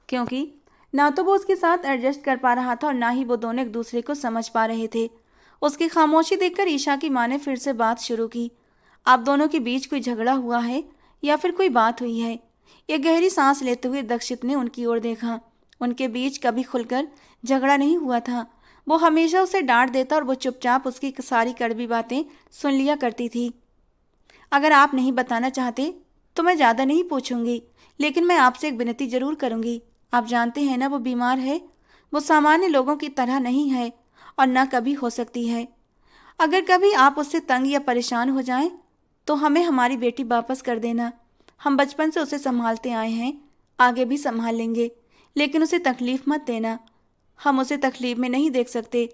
क्योंकि ना तो वो उसके साथ एडजस्ट कर पा रहा था और ना ही वो दोनों एक दूसरे को समझ पा रहे थे। उसकी खामोशी देखकर ईशा की माँ ने फिर से बात शुरू की। आप दोनों के बीच कोई झगड़ा हुआ है या फिर कोई बात हुई है? एक गहरी सांस लेते हुए दीक्षित ने उनकी ओर देखा। उनके बीच कभी खुलकर झगड़ा नहीं हुआ था। वो हमेशा उसे डांट देता और वो चुपचाप उसकी सारी कड़वी बातें सुन लिया करती थी। अगर आप नहीं बताना चाहते तो मैं ज़्यादा नहीं पूछूंगी, लेकिन मैं आपसे एक विनती जरूर करूंगी। आप जानते हैं ना, वो बीमार है। वो सामान्य लोगों की तरह नहीं है और ना कभी हो सकती है। अगर कभी आप उससे तंग या परेशान हो जाएं, तो हमें हमारी बेटी वापस कर देना। हम बचपन से उसे संभालते आए हैं, आगे भी संभाल लेंगे, लेकिन उसे तकलीफ मत देना। हम उसे तकलीफ में नहीं देख सकते।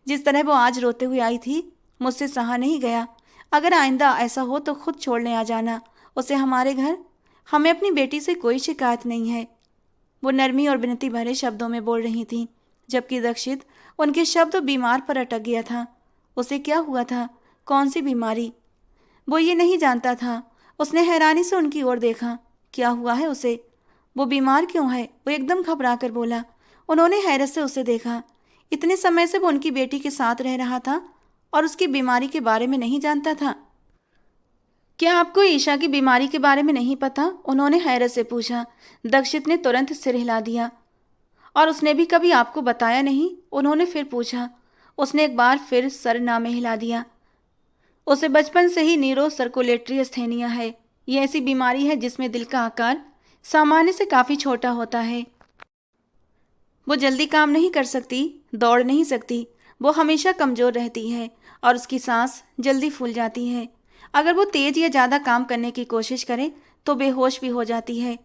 जिस तरह वो आज रोते हुए आई थी, मुझसे सहा नहीं गया। अगर आइंदा ऐसा हो तो खुद छोड़ने आ जाना उसे हमारे घर। हमें अपनी बेटी से कोई शिकायत नहीं है। वो नरमी और विनती भरे शब्दों में बोल रही थी, जबकि दीक्षित उनके शब्द बीमार पर अटक गया था। उसे क्या हुआ था? कौन सी बीमारी? वो ये नहीं जानता था। उसने हैरानी से उनकी ओर देखा। क्या हुआ है उसे? वो बीमार क्यों है? वो एकदम घबरा कर बोला। उन्होंने हैरत से उसे देखा। इतने समय से वो उनकी बेटी के साथ रह रहा था और उसकी बीमारी के बारे में नहीं जानता था। क्या आपको ईशा की बीमारी के बारे में नहीं पता? उन्होंने हैरत से पूछा। दीक्षित ने तुरंत सिर हिला दिया। और उसने भी कभी आपको बताया नहीं? उन्होंने फिर पूछा। उसने एक बार फिर सर ना में हिला दिया। उसे बचपन से ही नीरो सर्कुलेटरी अस्थेनिया है। ये ऐसी बीमारी है जिसमें दिल का आकार सामान्य से काफ़ी छोटा होता है। वो जल्दी काम नहीं कर सकती, दौड़ नहीं सकती। वो हमेशा कमज़ोर रहती है और उसकी सांस जल्दी फूल जाती है। अगर वो तेज़ या ज़्यादा काम करने की कोशिश करे तो बेहोश भी हो जाती है।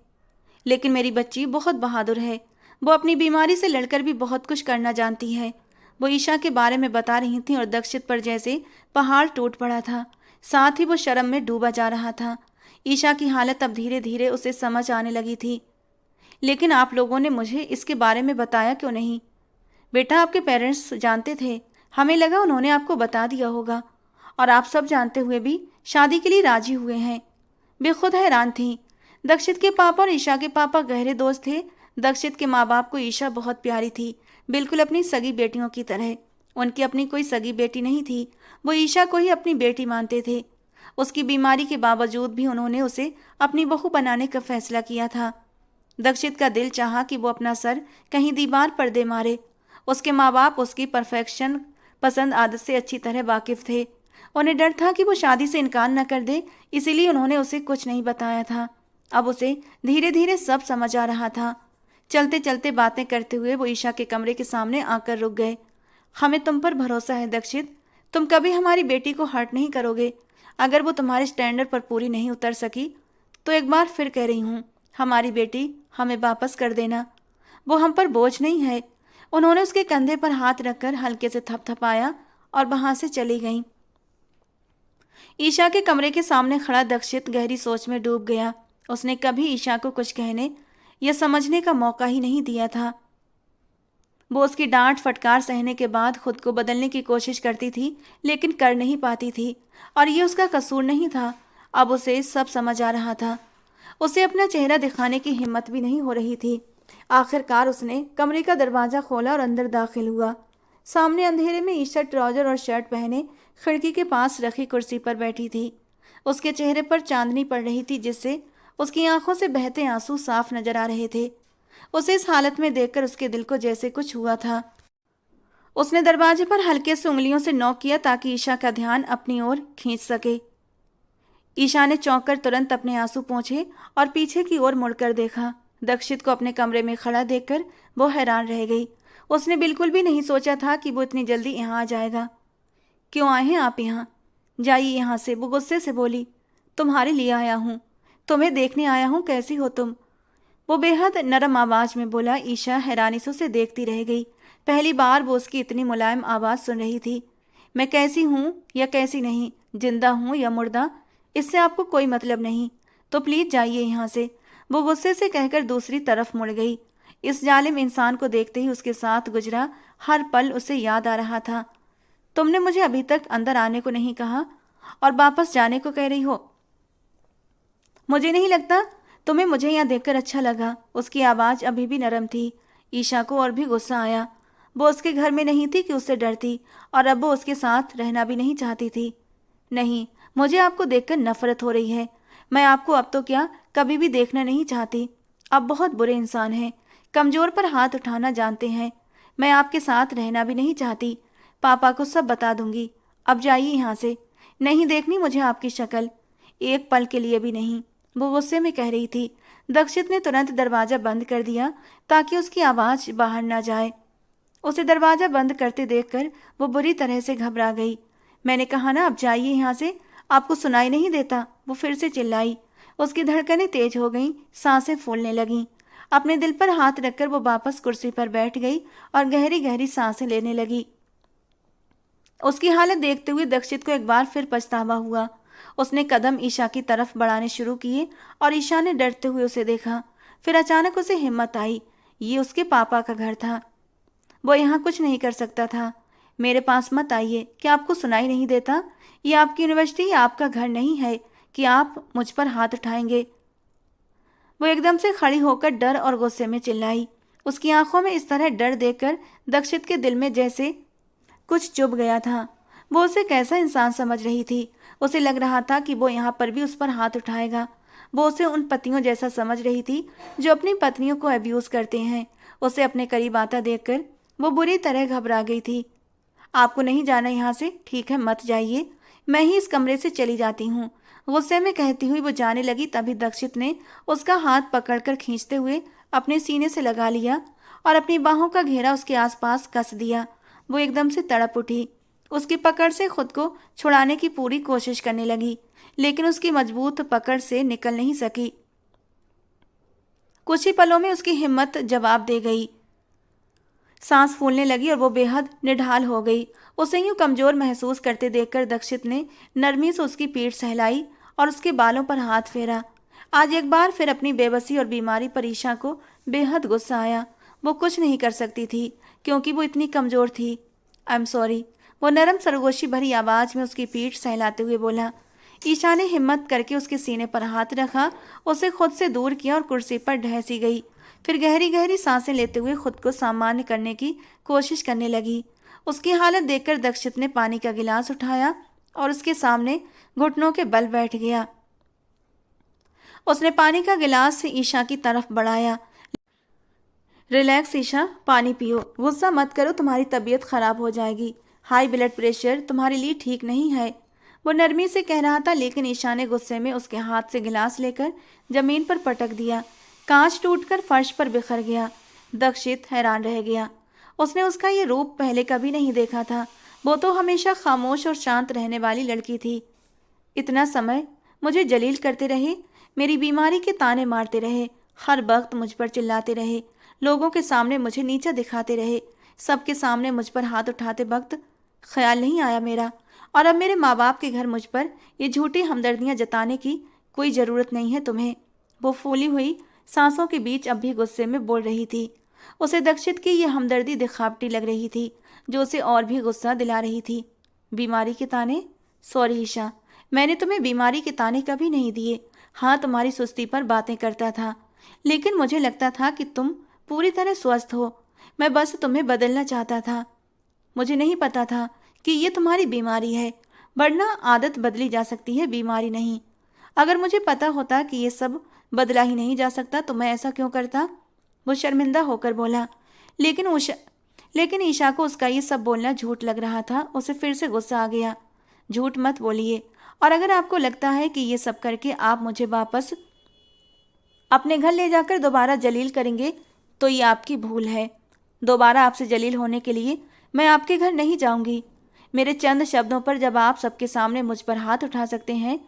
लेकिन मेरी बच्ची बहुत बहादुर है। वो अपनी बीमारी से लड़कर भी बहुत कुछ करना जानती है। वो ईशा के बारे में बता रही थी और दीक्षित पर जैसे पहाड़ टूट पड़ा था। साथ ही वो शर्म में डूबा जा रहा था। ईशा की हालत अब धीरे धीरे उसे समझ आने लगी थी। लेकिन आप लोगों ने मुझे इसके बारे में बताया क्यों नहीं? बेटा, आपके पेरेंट्स जानते थे। हमें लगा उन्होंने आपको बता दिया होगा। और आप सब जानते हुए भी शादी के लिए राजी हुए हैं। वे खुद हैरान थीं। दीक्षित के पापा और ईशा के पापा गहरे दोस्त थे। दीक्षित के माँ बाप को ईशा बहुत प्यारी थी, बिल्कुल अपनी सगी बेटियों की तरह। उनकी अपनी कोई सगी बेटी नहीं थी। वो ईशा को ही अपनी बेटी मानते थे। उसकी बीमारी के बावजूद भी उन्होंने उसे अपनी बहू बनाने का फैसला किया था। दीक्षित का दिल चाहा कि वो अपना सर कहीं दीवार पर दे मारे। उसके माँ बाप उसकी परफेक्शन पसंद आदत से अच्छी तरह वाकिफ थे। उन्हें डर था कि वो शादी से इनकार न कर दे, इसीलिए उन्होंने उसे कुछ नहीं बताया था। अब उसे धीरे धीरे सब समझ आ रहा था। चलते चलते बातें करते हुए वो ईशा के कमरे के सामने आकर रुक गए। हमें तुम पर भरोसा है दक्षित, तुम कभी हमारी बेटी को हर्ट नहीं करोगे। अगर वो तुम्हारे स्टैंडर्ड पर पूरी नहीं उतर सकी तो एक बार फिर कह रही हूँ, हमारी बेटी हमें वापस कर देना। वो हम पर बोझ नहीं है। उन्होंने उसके कंधे पर हाथ रखकर हल्के से थपथपाया और वहां से चली गईं। ईशा के कमरे के सामने खड़ा दक्षित गहरी सोच में डूब गया। उसने कभी ईशा को कुछ कहने या समझने का मौका ही नहीं दिया था। वो उसकी डांट फटकार सहने के बाद खुद को बदलने की कोशिश करती थी, लेकिन कर नहीं पाती थी। और ये उसका कसूर नहीं था। अब उसे सब समझ आ रहा था। उसे अपना चेहरा दिखाने की हिम्मत भी नहीं हो रही थी। आखिरकार उसने कमरे का दरवाजा खोला और अंदर दाखिल हुआ। सामने अंधेरे में ईशा ट्राउजर और शर्ट पहने खिड़की के पास रखी कुर्सी पर बैठी थी। उसके चेहरे पर चांदनी पड़ रही थी, जिससे उसकी आंखों से बहते आंसू साफ नजर आ रहे थे। उसे इस हालत में देखकर उसके दिल को जैसे कुछ हुआ था। उसने दरवाजे पर हल्के से उंगलियों से नॉक किया ताकि ईशा का ध्यान अपनी ओर खींच सके। ईशा ने चौंक कर तुरंत अपने आंसू पोंछे और पीछे की ओर मुड़कर देखा। दक्षित को अपने कमरे में खड़ा देखकर वो हैरान रह गई। उसने बिल्कुल भी नहीं सोचा था कि वो इतनी जल्दी यहाँ आ जाएगा। क्यों आए हैं आप यहाँ? जाइए यहाँ से, वो गुस्से से बोली। तुम्हारे लिए आया हूँ, तुम्हें देखने आया हूँ, कैसी हो तुम? वो बेहद नरम आवाज में बोला। ईशा हैरानी से उसे देखती रह गई। पहली बार वो उसकी इतनी मुलायम आवाज सुन रही थी। मैं कैसी हूँ या कैसी नहीं, जिंदा हूँ या मुर्दा, इससे आपको कोई मतलब नहीं, तो प्लीज जाइए यहाँ से, वो गुस्से से कहकर दूसरी तरफ मुड़ गई। इस जालिम इंसान को देखते ही उसके साथ गुजरा हर पल उसे याद आ रहा था। तुमने मुझे अभी तक अंदर आने को नहीं कहा और वापस जाने को कह रही हो। मुझे नहीं लगता तुम्हें मुझे यहाँ देखकर अच्छा लगा। उसकी आवाज अभी भी नरम थी। ईशा को और भी गुस्सा आया। वो उसके घर में नहीं थी कि उससे डरती, और अब वो उसके साथ रहना भी नहीं चाहती थी। नहीं, मुझे आपको देखकर नफरत हो रही है। मैं आपको अब तो क्या, कभी भी देखना नहीं चाहती। आप बहुत बुरे इंसान हैं, कमजोर पर हाथ उठाना जानते हैं। मैं आपके साथ रहना भी नहीं चाहती। पापा को सब बता दूंगी। अब जाइए यहाँ से, नहीं देखनी मुझे आपकी शक्ल, एक पल के लिए भी नहीं, वो गुस्से में कह रही थी। दक्षित ने तुरंत दरवाजा बंद कर दिया ताकि उसकी आवाज बाहर ना जाए। उसे दरवाजा बंद करते देखकर वो बुरी तरह से घबरा गई। मैंने कहा ना, अब जाइए यहाँ से, आपको सुनाई नहीं देता? वो फिर से चिल्लाई। उसकी धड़कनें तेज हो गईं, सांसें फूलने लगीं। अपने दिल पर हाथ रखकर वो वापस कुर्सी पर बैठ गई और गहरी गहरी सांसें लेने लगी। उसकी हालत देखते हुए दक्षित को एक बार फिर पछतावा हुआ। उसने कदम ईशा की तरफ बढ़ाने शुरू किए और ईशा ने डरते हुए उसे देखा। फिर अचानक उसे हिम्मत आई। ये उसके पापा का घर था, वो यहाँ कुछ नहीं कर सकता था। मेरे पास मत आइए, क्या आपको सुनाई नहीं देता? ये आपकी यूनिवर्सिटी या आपका घर नहीं है कि आप मुझ पर हाथ उठाएंगे। वो एकदम से खड़ी होकर डर और गुस्से में चिल्लाई। उसकी आंखों में इस तरह डर देखकर दक्षित के दिल में जैसे कुछ चुभ गया था। वो उसे कैसा इंसान समझ रही थी। उसे लग रहा था कि वो यहाँ पर भी उस पर हाथ उठाएगा। वो उसे उन पतियों जैसा समझ रही थी जो अपनी पत्नियों को अब्यूज करते हैं। उसे अपने करीब आता देखकर वो बुरी तरह घबरा गई थी। आपको नहीं जाना यहाँ से, ठीक है, मत जाइए, मैं ही इस कमरे से चली जाती हूँ, गुस्से में कहती हुई वो जाने लगी। तभी दक्षित ने उसका हाथ पकड़कर खींचते हुए अपने सीने से लगा लिया और अपनी बाहों का घेरा उसके आसपास कस दिया। वो एकदम से तड़प उठी। उसकी पकड़ से खुद को छुड़ाने की पूरी कोशिश करने लगी, लेकिन उसकी मजबूत पकड़ से निकल नहीं सकी। कुछ ही पलों में उसकी हिम्मत जवाब दे गई। सांस फूलने लगी और वो बेहद निढाल हो गई। उसे यूं कमजोर महसूस करते देखकर दक्षित ने नरमी से उसकी पीठ सहलाई और उसके बालों पर हाथ फेरा। आज एक बार फिर अपनी बेबसी और बीमारी पर ईशा को बेहद गुस्सा आया। वो कुछ नहीं कर सकती थी क्योंकि वो इतनी कमजोर थी। आई एम सॉरी, वो नरम सरगोशी भरी आवाज में उसकी पीठ सहलाते हुए बोला। ईशा ने हिम्मत करके उसके सीने पर हाथ रखा, उसे खुद से दूर किया और कुर्सी पर ढहसी गई। फिर गहरी गहरी सांसें लेते हुए खुद को सामान्य करने की कोशिश करने लगी। उसकी हालत देखकर दक्षित ने पानी का गिलास उठाया और उसके सामने घुटनों के बल बैठ गया। उसने पानी का गिलास ईशा की तरफ बढ़ाया। रिलैक्स ईशा, पानी पियो, गुस्सा मत करो, तुम्हारी तबीयत खराब हो जाएगी। हाई ब्लड प्रेशर तुम्हारे लिए ठीक नहीं है। वो नरमी से कह रहा था, लेकिन ईशा ने गुस्से में उसके हाथ से गिलास लेकर जमीन पर पटक दिया। कांच टूटकर फर्श पर बिखर गया। दक्षित हैरान रह गया। उसने उसका ये रूप पहले कभी नहीं देखा था। वो तो हमेशा खामोश और शांत रहने वाली लड़की थी। इतना समय मुझे जलील करते रहे, मेरी बीमारी के ताने मारते रहे, हर वक्त मुझ पर चिल्लाते रहे, लोगों के सामने मुझे नीचा दिखाते रहे, सबके सामने मुझ पर हाथ उठाते वक्त ख्याल नहीं आया मेरा। और अब मेरे माँ बाप के घर मुझ पर ये झूठी हमदर्दियाँ जताने की कोई ज़रूरत नहीं है तुम्हें। वो फूली हुई सांसों के बीच अब भी गुस्से में बोल रही थी। उसे दक्षित की यह हमदर्दी दिखावटी लग रही थी, जो उसे और भी गुस्सा दिला रही थी। बीमारी के ताने? सॉरी ईशा, मैंने तुम्हें बीमारी के ताने कभी नहीं दिए। हाँ, तुम्हारी सुस्ती पर बातें करता था, लेकिन मुझे लगता था कि तुम पूरी तरह स्वस्थ हो। मैं बस तुम्हें बदलना चाहता था। मुझे नहीं पता था कि ये तुम्हारी बीमारी है, वरना आदत बदली जा सकती है, बीमारी नहीं। अगर मुझे पता होता कि ये सब बदला ही नहीं जा सकता तो मैं ऐसा क्यों करता? वो शर्मिंदा होकर बोला। लेकिन ईशा को उसका ये सब बोलना झूठ लग रहा था। उसे फिर से गुस्सा आ गया। झूठ मत बोलिए, और अगर आपको लगता है कि ये सब करके आप मुझे वापस अपने घर ले जाकर दोबारा जलील करेंगे तो ये आपकी भूल है। दोबारा आपसे जलील होने के लिए मैं आपके घर नहीं जाऊंगी। मेरे चंद शब्दों पर जब आप सबके सामने मुझ पर हाथ उठा सकते हैं,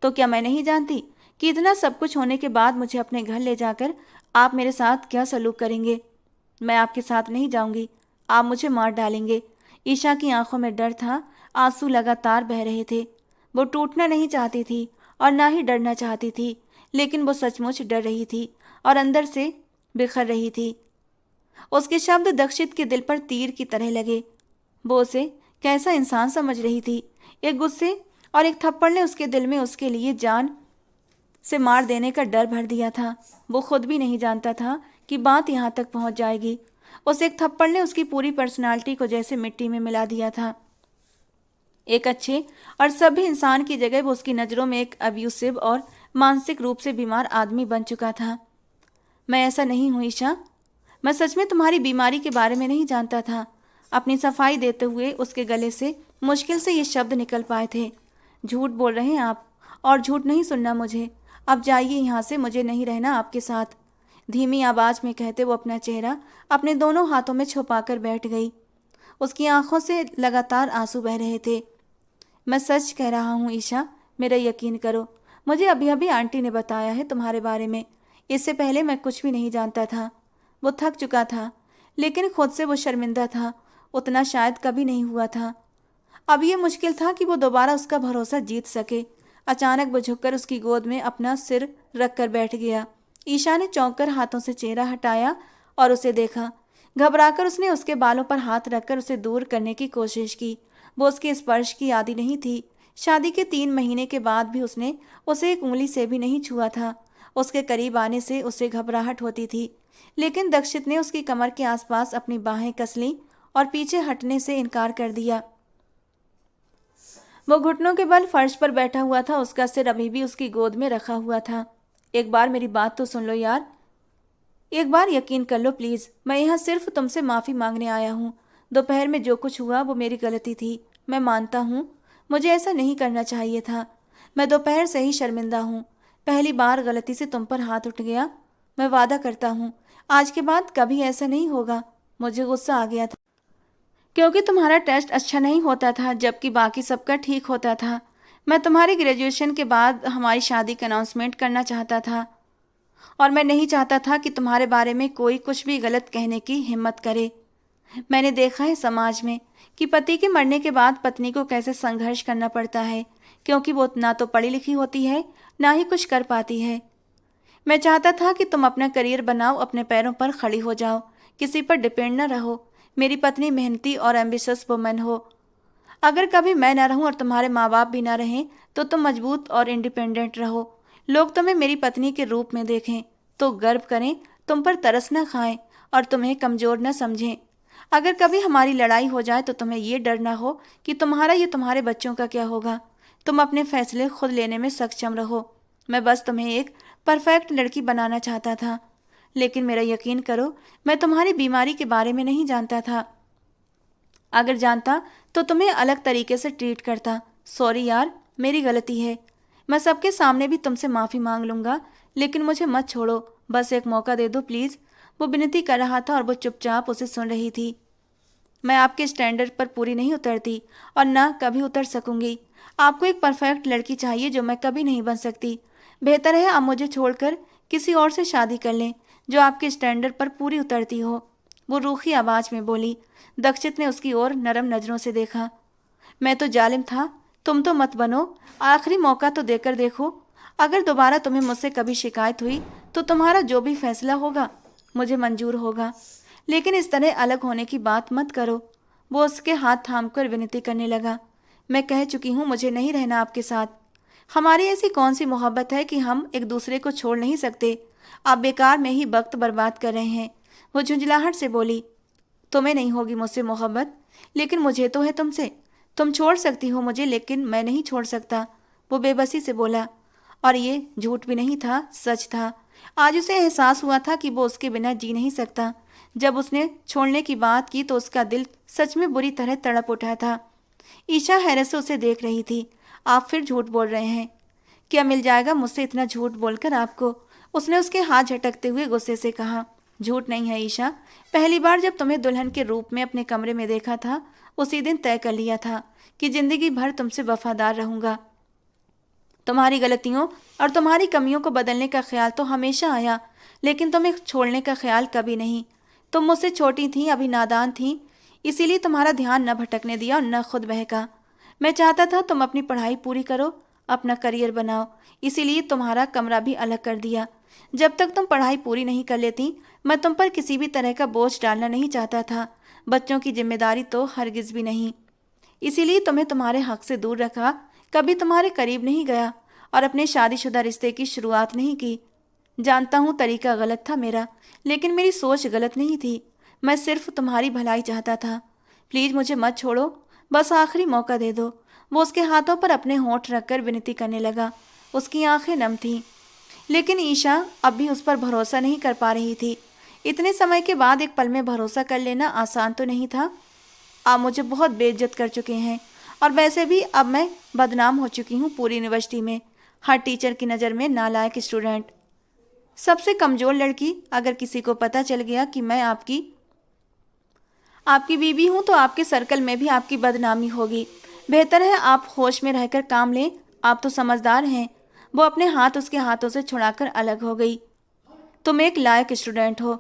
तो क्या मैं नहीं जानती कि इतना सब कुछ होने के बाद मुझे अपने घर ले जाकर आप मेरे साथ क्या सलूक करेंगे? मैं आपके साथ नहीं जाऊंगी, आप मुझे मार डालेंगे। ईशा की आंखों में डर था, आंसू लगातार बह रहे थे। वो टूटना नहीं चाहती थी और ना ही डरना चाहती थी, लेकिन वो सचमुच डर रही थी और अंदर से बिखर रही थी। उसके शब्द दक्षित के दिल पर तीर की तरह लगे। वो उसे कैसा इंसान समझ रही थी? एक गुस्से और एक थप्पड़ ने उसके दिल में उसके लिए जान से मार देने का डर भर दिया था। वो खुद भी नहीं जानता था कि बात यहाँ तक पहुँच जाएगी। उस एक थप्पड़ ने उसकी पूरी पर्सनालिटी को जैसे मिट्टी में मिला दिया था। एक अच्छे और सभ्य इंसान की जगह वो उसकी नज़रों में एक अब्यूसिव और मानसिक रूप से बीमार आदमी बन चुका था। मैं ऐसा नहीं हूँ ईशा। मैं सच में तुम्हारी बीमारी के बारे में नहीं जानता था। अपनी सफाई देते हुए उसके गले से मुश्किल से ये शब्द निकल पाए थे। झूठ बोल रहे हैं आप, और झूठ नहीं सुनना मुझे। अब जाइए यहाँ से, मुझे नहीं रहना आपके साथ। धीमी आवाज में कहते वो अपना चेहरा अपने दोनों हाथों में छुपाकर बैठ गई। उसकी आंखों से लगातार आंसू बह रहे थे। मैं सच कह रहा हूँ ईशा, मेरा यकीन करो। मुझे अभी अभी आंटी ने बताया है तुम्हारे बारे में। इससे पहले मैं कुछ भी नहीं जानता था। वो थक चुका था, लेकिन खुद से वो शर्मिंदा था। उतना शायद कभी नहीं हुआ था। अब ये मुश्किल था कि वो दोबारा उसका भरोसा जीत सके। अचानक वो झुककर उसकी गोद में अपना सिर रखकर बैठ गया। ईशा ने चौंक कर हाथों से चेहरा हटाया और उसे देखा। घबराकर उसने उसके बालों पर हाथ रखकर उसे दूर करने की कोशिश की। वो उसके स्पर्श की आदी नहीं थी। शादी के 3 महीने के बाद भी उसने उसे एक उंगली से भी नहीं छुआ था। उसके करीब आने से उसे घबराहट होती थी, लेकिन दक्षित ने उसकी कमर के आसपास अपनी बाहें कस लीं और पीछे हटने से इनकार कर दिया। वो घुटनों के बल फर्श पर बैठा हुआ था। उसका सिर अभी भी उसकी गोद में रखा हुआ था। एक बार मेरी बात तो सुन लो यार, एक बार यकीन कर लो प्लीज़। मैं यहाँ सिर्फ तुमसे माफ़ी मांगने आया हूँ। दोपहर में जो कुछ हुआ वो मेरी गलती थी, मैं मानता हूँ। मुझे ऐसा नहीं करना चाहिए था। मैं दोपहर से ही शर्मिंदा हूँ। पहली बार गलती से तुम पर हाथ उठ गया। मैं वादा करता हूँ आज के बाद कभी ऐसा नहीं होगा। मुझे गुस्सा आ गया था क्योंकि तुम्हारा टेस्ट अच्छा नहीं होता था, जबकि बाकी सबका ठीक होता था। मैं तुम्हारी ग्रेजुएशन के बाद हमारी शादी का अनाउंसमेंट करना चाहता था, और मैं नहीं चाहता था कि तुम्हारे बारे में कोई कुछ भी गलत कहने की हिम्मत करे। मैंने देखा है समाज में कि पति के मरने के बाद पत्नी को कैसे संघर्ष करना पड़ता है, क्योंकि वो ना तो पढ़ी लिखी होती है, ना ही कुछ कर पाती है। मैं चाहता था कि तुम अपना करियर बनाओ, अपने पैरों पर खड़ी हो जाओ, किसी पर डिपेंड न रहो। मेरी पत्नी मेहनती और एम्बिशियस वुमन हो। अगर कभी मैं ना रहूं और तुम्हारे माँ बाप भी ना रहें तो तुम मजबूत और इंडिपेंडेंट रहो। लोग तुम्हें मेरी पत्नी के रूप में देखें तो गर्व करें, तुम पर तरस न खाएं और तुम्हें कमज़ोर न समझें। अगर कभी हमारी लड़ाई हो जाए तो तुम्हें ये डर ना हो कि तुम्हारा या तुम्हारे बच्चों का क्या होगा। तुम अपने फैसले खुद लेने में सक्षम रहो। मैं बस तुम्हें एक परफेक्ट लड़की बनाना चाहता था, लेकिन मेरा यकीन करो, मैं तुम्हारी बीमारी के बारे में नहीं जानता था। अगर जानता तो तुम्हें अलग तरीके से ट्रीट करता। सॉरी यार, मेरी गलती है। मैं सबके सामने भी तुमसे माफ़ी मांग लूँगा, लेकिन मुझे मत छोड़ो, बस एक मौका दे दो प्लीज़। वो विनती कर रहा था और वो चुपचाप उसे सुन रही थी। मैं आपके स्टैंडर्ड पर पूरी नहीं उतरती और ना कभी उतर सकूंगी। आपको एक परफेक्ट लड़की चाहिए जो मैं कभी नहीं बन सकती। बेहतर है आप मुझे छोड़कर किसी और से शादी कर लें जो आपके स्टैंडर्ड पर पूरी उतरती हो। वो रूखी आवाज़ में बोली। दक्षित ने उसकी ओर नरम नज़रों से देखा। मैं तो जालिम था, तुम तो मत बनो। आखिरी मौका तो देकर देखो। अगर दोबारा तुम्हें मुझसे कभी शिकायत हुई तो तुम्हारा जो भी फैसला होगा मुझे मंजूर होगा, लेकिन इस तरह अलग होने की बात मत करो। वो उसके हाथ थामकर विनती करने लगा। मैं कह चुकी हूँ मुझे नहीं रहना आपके साथ। हमारी ऐसी कौन सी मोहब्बत है कि हम एक दूसरे को छोड़ नहीं सकते। आप बेकार में ही वक्त बर्बाद कर रहे हैं। वो झुंझलाहट से बोली। तुम्हें नहीं होगी मुझसे मोहब्बत, लेकिन मुझे तो है तुमसे। तुम छोड़ सकती हो मुझे, लेकिन मैं नहीं छोड़ सकता। वो बेबसी से बोला। और ये झूठ भी नहीं था, सच था। आज उसे एहसास हुआ था कि वो उसके बिना जी नहीं सकता। जब उसने छोड़ने की बात की तो उसका दिल सच में बुरी तरह तड़प उठा था। ईशा हैरत से उसे देख रही थी। आप फिर झूठ बोल रहे हैं। क्या मिल जाएगा मुझसे इतना झूठ बोलकर आपको? उसने उसके हाथ झटकते हुए गुस्से से कहा। झूठ नहीं है ईशा। पहली बार जब तुम्हें दुल्हन के रूप में अपने कमरे में देखा था, उसी दिन तय कर लिया था कि जिंदगी भर तुमसे वफादार रहूंगा। तुम्हारी गलतियों और तुम्हारी कमियों को बदलने का ख्याल तो हमेशा आया, लेकिन तुम्हें छोड़ने का ख्याल कभी नहीं। तुम मुझसे छोटी थी, अभी नादान थी, इसीलिए तुम्हारा ध्यान न भटकने दिया और न खुद बहका। मैं चाहता था तुम अपनी पढ़ाई पूरी करो, अपना करियर बनाओ, इसीलिए तुम्हारा कमरा भी अलग कर दिया। जब तक तुम पढ़ाई पूरी नहीं कर लेती, मैं तुम पर किसी भी तरह का बोझ डालना नहीं चाहता था। बच्चों की जिम्मेदारी तो हरगिज भी नहीं। इसीलिए तुम्हें तुम्हारे हक से दूर रखा, कभी तुम्हारे करीब नहीं गया और अपने शादीशुदा रिश्ते की शुरुआत नहीं की। जानता हूँ तरीका गलत था मेरा, लेकिन मेरी सोच गलत नहीं थी। मैं सिर्फ तुम्हारी भलाई चाहता था। प्लीज़ मुझे मत छोड़ो, बस आखिरी मौका दे दो। वो उसके हाथों पर अपने होंठ रखकर विनती करने लगा। उसकी आंखें नम थीं, लेकिन ईशा अब भी उस पर भरोसा नहीं कर पा रही थी। इतने समय के बाद एक पल में भरोसा कर लेना आसान तो नहीं था। आप मुझे बहुत बेइज्जत कर चुके हैं और वैसे भी अब मैं बदनाम हो चुकी हूँ पूरी यूनिवर्सिटी में, हर टीचर की नज़र में नालायक स्टूडेंट, सबसे कमज़ोर लड़की। अगर किसी को पता चल गया कि मैं आपकी बीवी हूँ तो आपके सर्कल में भी आपकी बदनामी होगी। बेहतर है आप होश में रहकर काम लें, आप तो समझदार हैं। वो अपने हाथ उसके हाथों से छुड़ाकर अलग हो गई। तुम एक लायक स्टूडेंट हो।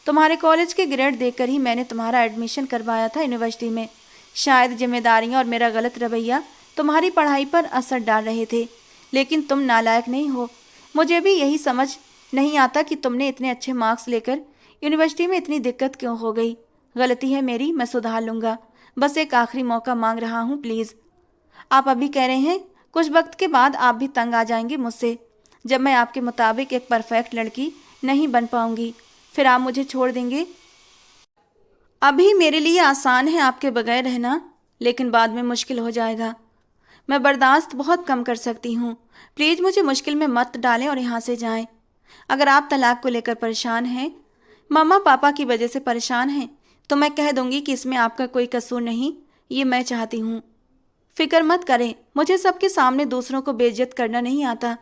तुम्हारे कॉलेज के ग्रेड देखकर ही मैंने तुम्हारा एडमिशन करवाया था यूनिवर्सिटी में। शायद जिम्मेदारियाँ और मेरा गलत रवैया तुम्हारी पढ़ाई पर असर डाल रहे थे, लेकिन तुम नालायक नहीं हो। मुझे भी यही समझ नहीं आता कि तुमने इतने अच्छे मार्क्स लेकर यूनिवर्सिटी में इतनी दिक्कत क्यों हो गई। गलती है मेरी, मैं सुधार लूँगा। बस एक आखिरी मौका मांग रहा हूँ प्लीज़। आप अभी कह रहे हैं, कुछ वक्त के बाद आप भी तंग आ जाएंगे मुझसे। जब मैं आपके मुताबिक एक परफेक्ट लड़की नहीं बन पाऊंगी, फिर आप मुझे छोड़ देंगे। अभी मेरे लिए आसान है आपके बगैर रहना, लेकिन बाद में मुश्किल हो जाएगा। मैं बर्दाश्त बहुत कम कर सकती हूँ। प्लीज़ मुझे मुश्किल में मत डालें और यहाँ से जाएं। अगर आप तलाक को लेकर परेशान हैं, मम्मा पापा की वजह से परेशान हैं, तो मैं कह दूंगी कि इसमें आपका कोई कसूर नहीं, ये मैं चाहती हूँ। फिक्र मत करें, मुझे सबके सामने दूसरों को बेइज्जत करना नहीं आता।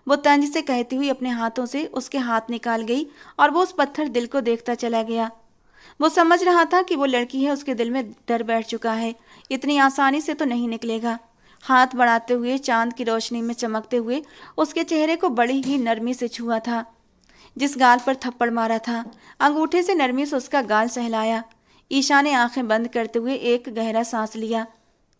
वो तंज से कहती हुई अपने हाथों से उसके हाथ निकाल गई और वो उस पत्थर दिल को देखता चला गया। वो समझ रहा था कि वो लड़की है, उसके दिल में डर बैठ चुका है। इतनी आसानी से तो नहीं निकलेगा। हाथ बढ़ाते हुए चांद की रोशनी में चमकते हुए उसके चेहरे को बड़ी ही नरमी से छुआ था। जिस गाल पर थप्पड़ मारा था, अंगूठे से नरमी से उसका गाल सहलाया। ईशा ने आंखें बंद करते हुए एक गहरा सांस लिया।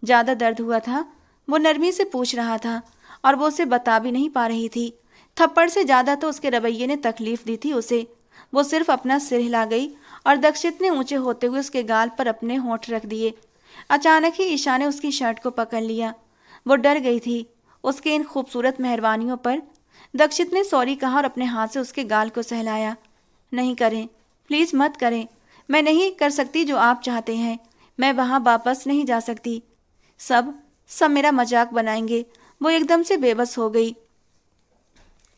ज़्यादा दर्द हुआ था? वो नरमी से पूछ रहा था और वो उसे बता भी नहीं पा रही थी। थप्पड़ से ज़्यादा तो उसके रवैये ने तकलीफ दी थी उसे। वो सिर्फ अपना सिर हिला गई और दक्षित ने ऊंचे होते हुए उसके गाल पर अपने होंठ रख दिए। अचानक ही ईशा ने उसकी शर्ट को पकड़ लिया। वो डर गई थी उसके इन खूबसूरत मेहरबानियों पर। दक्षित ने सॉरी कहा और अपने हाथ से उसके गाल को सहलाया। नहीं करें, प्लीज़ मत करें। मैं नहीं कर सकती जो आप चाहते हैं। मैं वहाँ वापस नहीं जा सकती। सब मेरा मजाक बनाएंगे। वो एकदम से बेबस हो गई।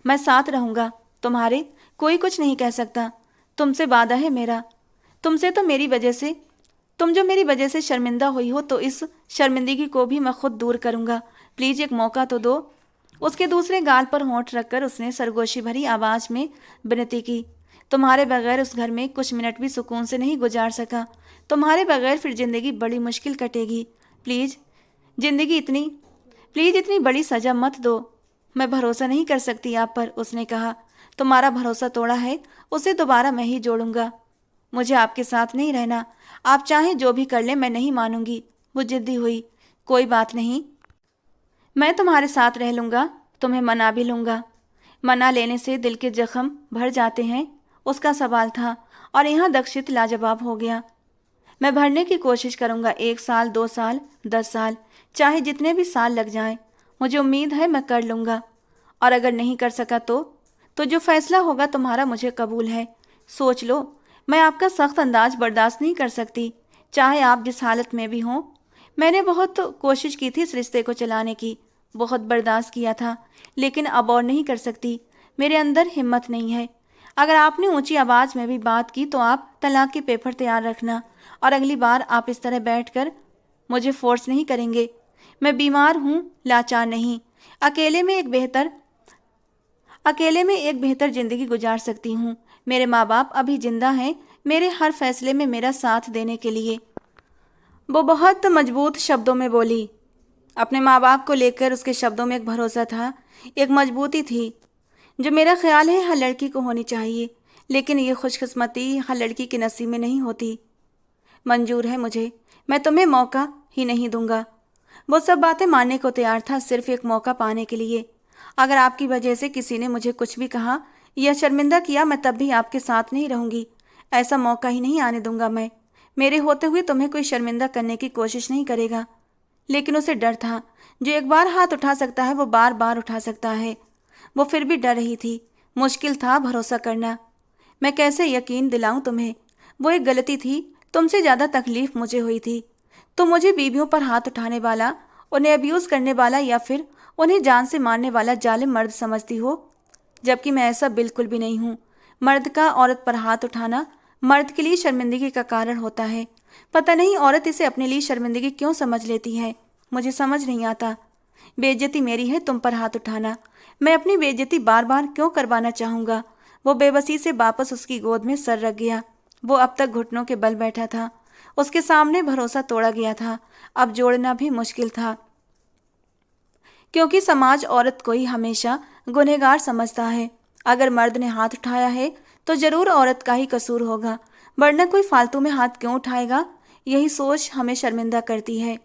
मैं साथ रहूँगा तुम्हारे, कोई कुछ नहीं कह सकता। तुमसे वादा है मेरा। तुमसे तो मेरी वजह से, तुम जो मेरी वजह से शर्मिंदा हुई हो, तो इस शर्मिंदगी को भी मैं खुद दूर करूँगा। प्लीज एक मौका तो दो। उसके दूसरे गाल पर होंठ रखकर उसने सरगोशी भरी आवाज में विनती की। तुम्हारे बगैर उस घर में कुछ मिनट भी सुकून से नहीं गुजार सका। तुम्हारे बगैर फिर जिंदगी बड़ी मुश्किल कटेगी। प्लीज जिंदगी इतनी प्लीज इतनी बड़ी सजा मत दो। मैं भरोसा नहीं कर सकती आप पर, उसने कहा। तुम्हारा भरोसा तोड़ा है, उसे दोबारा मैं ही जोड़ूंगा। मुझे आपके साथ नहीं रहना। आप चाहें जो भी कर लें, मैं नहीं मानूंगी। वो जिद्दी हुई। कोई बात नहीं, मैं तुम्हारे साथ रह लूंगा, तुम्हें मना भी लूंगा। मना लेने से दिल के जख्म भर जाते हैं, उसका सवाल था। और यहाँ दक्षित लाजवाब हो गया। मैं भरने की कोशिश करूंगा, 1 साल, 2 साल, 10 साल, चाहे जितने भी साल लग जाएं। मुझे उम्मीद है मैं कर लूंगा। और अगर नहीं कर सका तो जो फैसला होगा तुम्हारा मुझे कबूल है। सोच लो, मैं आपका सख्त अंदाज बर्दाश्त नहीं कर सकती, चाहे आप जिस हालत में भी हों। मैंने बहुत कोशिश की थी इस रिश्ते को चलाने की, बहुत बर्दाश्त किया था, लेकिन अब और नहीं कर सकती। मेरे अंदर हिम्मत नहीं है। अगर आपने ऊंची आवाज़ में भी बात की तो आप तलाक के पेपर तैयार रखना, और अगली बार आप इस तरह बैठकर मुझे फोर्स नहीं करेंगे। मैं बीमार हूँ, लाचार नहीं। अकेले में एक बेहतर जिंदगी गुजार सकती हूँ। मेरे माँ बाप अभी जिंदा हैं, मेरे हर फैसले में मेरा साथ देने के लिए। वो बहुत मजबूत शब्दों में बोली। अपने माँ बाप को लेकर उसके शब्दों में एक भरोसा था, एक मजबूती थी, जो मेरा ख्याल है हर लड़की को होनी चाहिए। लेकिन ये खुशकिस्मती हर लड़की के नसीब में नहीं होती। मंजूर है मुझे, मैं तुम्हें मौका ही नहीं दूंगा। वो सब बातें मानने को तैयार था, सिर्फ एक मौका पाने के लिए। अगर आपकी वजह से किसी ने मुझे कुछ भी कहा या शर्मिंदा किया, मैं तब भी आपके साथ नहीं रहूंगी। ऐसा मौका ही नहीं आने दूंगा मैं। मेरे होते हुए तुम्हें कोई शर्मिंदा करने की कोशिश नहीं करेगा। लेकिन उसे डर था, जो एक बार हाथ उठा सकता है वो बार बार उठा सकता है। वो फिर भी डर रही थी। मुश्किल था भरोसा करना। मैं कैसे यकीन दिलाऊं तुम्हें? वो एक गलती थी, तुमसे ज़्यादा तकलीफ मुझे हुई थी। तुम मुझे बीवियों पर हाथ उठाने वाला, उन्हें अब्यूज़ करने वाला या फिर उन्हें जान से मारने वाला जालिम मर्द समझती हो, जबकि मैं ऐसा बिल्कुल भी नहीं हूँ। मर्द का औरत पर हाथ उठाना मर्द के लिए शर्मिंदगी का कारण होता है। पता नहीं औरत इसे अपने लिए शर्मिंदगी क्यों समझ लेती है, मुझे समझ नहीं आता। बेइज्जती मेरी है तुम पर हाथ उठाना। मैं अपनी बेइज्जती बार बार क्यों करवाना चाहूँगा? वो बेबसी से वापस उसकी गोद में सर रख गया। वो अब तक घुटनों के बल बैठा था। उसके सामने भरोसा तोड़ा गया था, अब जोड़ना भी मुश्किल था, क्योंकि समाज औरत को ही हमेशा गुनहगार समझता है। अगर मर्द ने हाथ उठाया है तो जरूर औरत का ही कसूर होगा, वरना कोई फालतू में हाथ क्यों उठाएगा? यही सोच हमें शर्मिंदा करती है।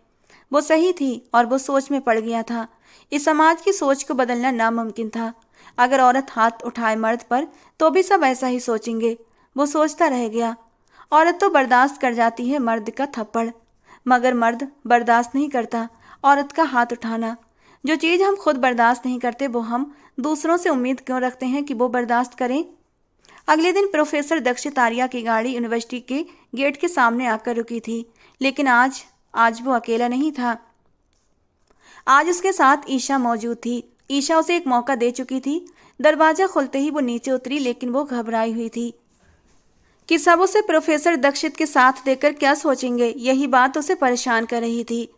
वो सही थी और वो सोच में पड़ गया था। इस समाज की सोच को बदलना नामुमकिन था। अगर औरत हाथ उठाए मर्द पर तो भी सब ऐसा ही सोचेंगे। वो सोचता रह गया। औरत तो बर्दाश्त कर जाती है मर्द का थप्पड़, मगर मर्द बर्दाश्त नहीं करता औरत का हाथ उठाना। जो चीज़ हम खुद बर्दाश्त नहीं करते वो हम दूसरों से उम्मीद क्यों रखते हैं कि वो बर्दाश्त करें? अगले दिन प्रोफेसर दक्षित आर्या की गाड़ी यूनिवर्सिटी के गेट के सामने आकर रुकी थी, लेकिन आज वो अकेला नहीं था। आज उसके साथ ईशा मौजूद थी। ईशा उसे एक मौका दे चुकी थी। दरवाजा खुलते ही वो नीचे उतरी, लेकिन वो घबराई हुई थी कि सब उसे प्रोफेसर दक्षित के साथ देखकर क्या सोचेंगे। यही बात उसे परेशान कर रही थी।